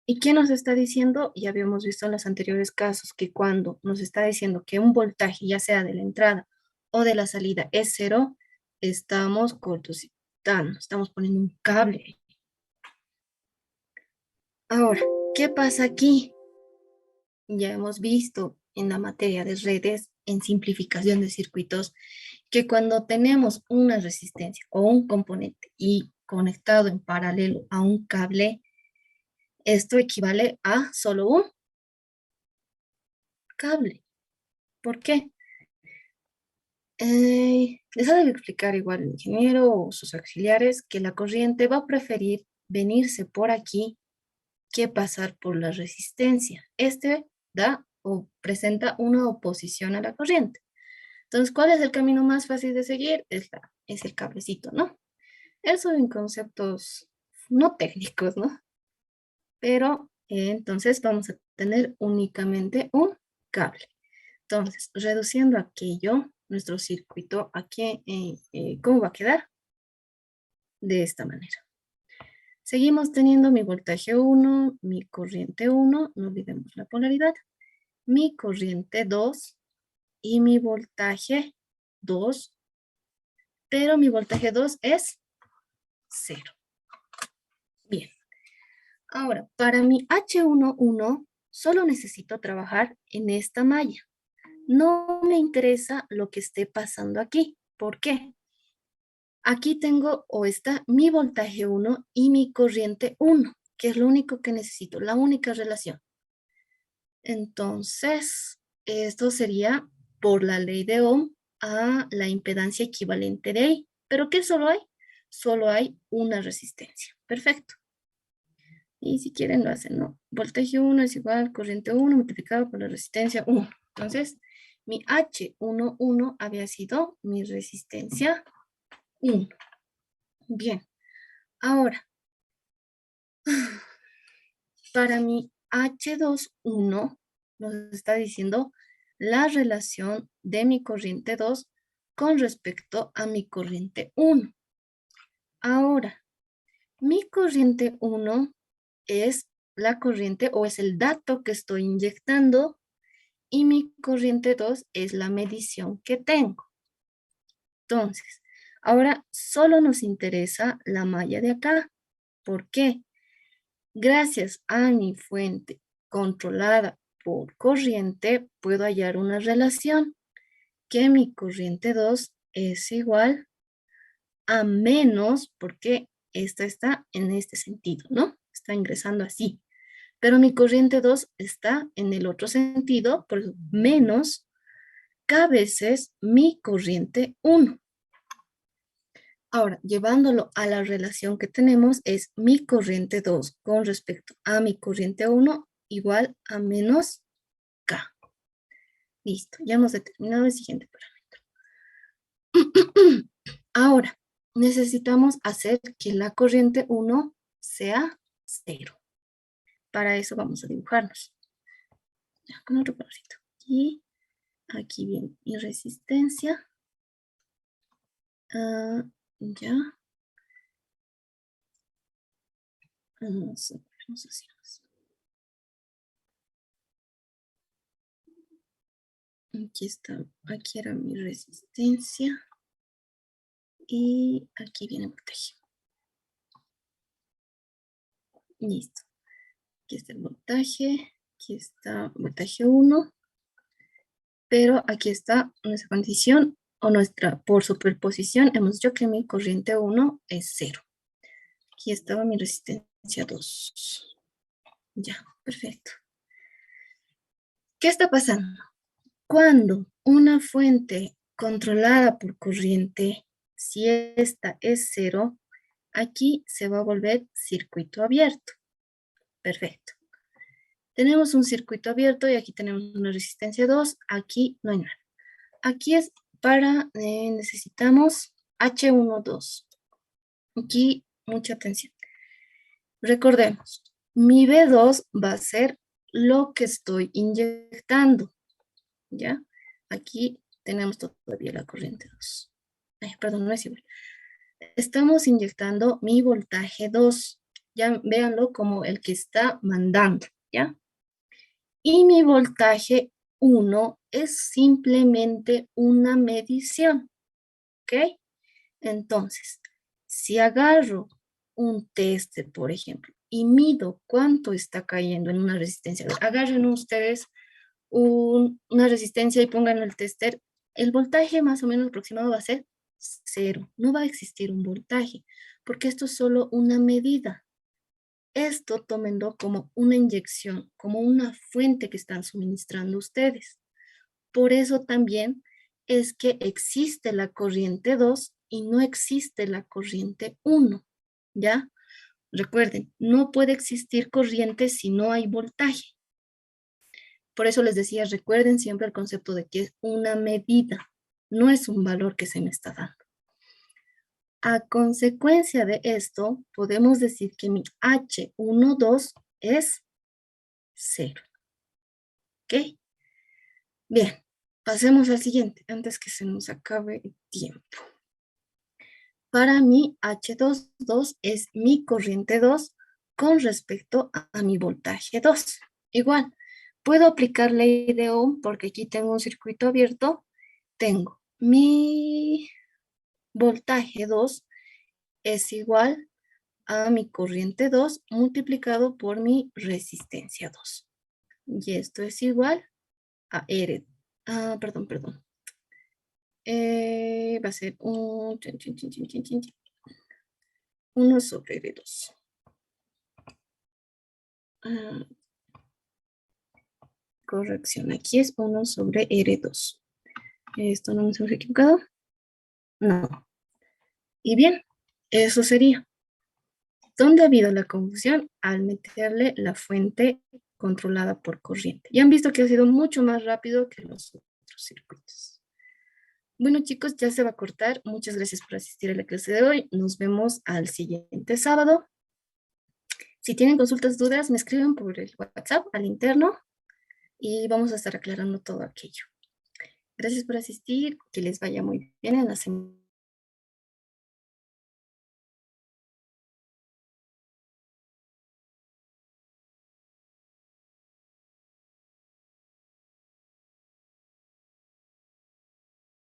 ¿Y qué nos está diciendo? Ya habíamos visto en los anteriores casos que cuando nos está diciendo que un voltaje, ya sea de la entrada o de la salida, es 0, estamos cortocircuitando, estamos poniendo un cable. Ahora, ¿qué pasa aquí? Ya hemos visto en la materia de redes, en simplificación de circuitos, que cuando tenemos una resistencia o un componente y conectado en paralelo a un cable, esto equivale a solo un cable. ¿Por qué? Les ha de explicar igual el ingeniero o sus auxiliares que la corriente va a preferir venirse por aquí que pasar por la resistencia. Este da o presenta una oposición a la corriente. Entonces, ¿cuál es el camino más fácil de seguir? Es el cablecito, ¿no? Eso en conceptos no técnicos, ¿no? Pero entonces vamos a tener únicamente un cable. Entonces, reduciendo aquello, nuestro circuito aquí, ¿cómo va a quedar? De esta manera. Seguimos teniendo mi voltaje 1, mi corriente 1, no olvidemos la polaridad, mi corriente 2 y mi voltaje 2, pero mi voltaje 2 es 0. Bien. Ahora, para mi H11 solo necesito trabajar en esta malla. No me interesa lo que esté pasando aquí. ¿Por qué? Aquí tengo o está mi voltaje 1 y mi corriente 1, que es lo único que necesito, la única relación. Entonces, esto sería por la ley de Ohm a la impedancia equivalente de I. ¿Pero qué solo hay? Solo hay una resistencia. Perfecto. Y si quieren lo hacen, ¿no? Voltaje 1 es igual corriente 1 multiplicado por la resistencia 1. Entonces, mi H11 había sido mi resistencia 1. Bien. Ahora, para mi H21 nos está diciendo la relación de mi corriente 2 con respecto a mi corriente 1. Ahora, mi corriente 1 es la corriente o es el dato que estoy inyectando y mi corriente 2 es la medición que tengo. Entonces, ahora solo nos interesa la malla de acá. ¿Por qué? Gracias a mi fuente controlada por corriente, puedo hallar una relación que mi corriente 2 es igual a menos, porque esta está en este sentido, ¿no? Está ingresando así. Pero mi corriente 2 está en el otro sentido, por eso menos K veces mi corriente 1. Ahora, llevándolo a la relación que tenemos, es mi corriente 2 con respecto a mi corriente 1 igual a menos K. Listo, ya hemos determinado el siguiente parámetro. Ahora, necesitamos hacer que la corriente 1 sea 0. Para eso vamos a dibujarnos. Ya, con otro colorcito. Y aquí viene mi resistencia. Ya. Vamos así. Aquí está, aquí era mi resistencia. Y aquí viene el voltaje. Listo. Aquí está el voltaje. Aquí está voltaje 1. Pero aquí está nuestra condición o nuestra, por superposición, hemos dicho que mi corriente 1 es 0. Aquí estaba mi resistencia 2. Ya, perfecto. ¿Qué está pasando? Cuando una fuente controlada por corriente, si esta es 0, aquí se va a volver circuito abierto. Perfecto. Tenemos un circuito abierto y aquí tenemos una resistencia 2. Aquí no hay nada. Aquí es para, necesitamos H12. Aquí mucha atención. Recordemos, mi B2 va a ser lo que estoy inyectando. ¿Ya? Aquí tenemos todavía la corriente 2. Ay, perdón, no es igual. Estamos inyectando mi voltaje 2. Ya véanlo como el que está mandando, ¿ya? Y mi voltaje 1 es simplemente una medición, ¿ok? Entonces, si agarro un tester, por ejemplo, y mido cuánto está cayendo en una resistencia, agarren ustedes una resistencia y pongan el tester, el voltaje más o menos aproximado va a ser 0. No va a existir un voltaje, porque esto es solo una medida. Esto tómenlo como una inyección, como una fuente que están suministrando ustedes. Por eso también es que existe la corriente 2 y no existe la corriente 1, ¿ya? Recuerden, no puede existir corriente si no hay voltaje. Por eso les decía, recuerden siempre el concepto de que es una medida, no es un valor que se me está dando. A consecuencia de esto, podemos decir que mi H12 es 0. ¿Ok? Bien, pasemos al siguiente, antes que se nos acabe el tiempo. para mi H22 es mi corriente 2 con respecto a mi voltaje 2. Igual, puedo aplicar ley de Ohm porque aquí tengo un circuito abierto. Tengo mi voltaje 2 es igual a mi corriente 2 multiplicado por mi resistencia 2. Y esto es igual a R. Perdón. Va a ser 1 sobre R2. Corrección, aquí es 1 sobre R2. ¿Esto no me hemos equivocado? No. Y bien, eso sería. ¿Dónde ha habido la confusión? Al meterle la fuente controlada por corriente. Ya han visto que ha sido mucho más rápido que los otros circuitos. Bueno, chicos, ya se va a cortar. Muchas gracias por asistir a la clase de hoy. Nos vemos al siguiente sábado. Si tienen consultas, dudas, me escriben por el WhatsApp al interno y vamos a estar aclarando todo aquello. Gracias por asistir, que les vaya muy bien en la semana.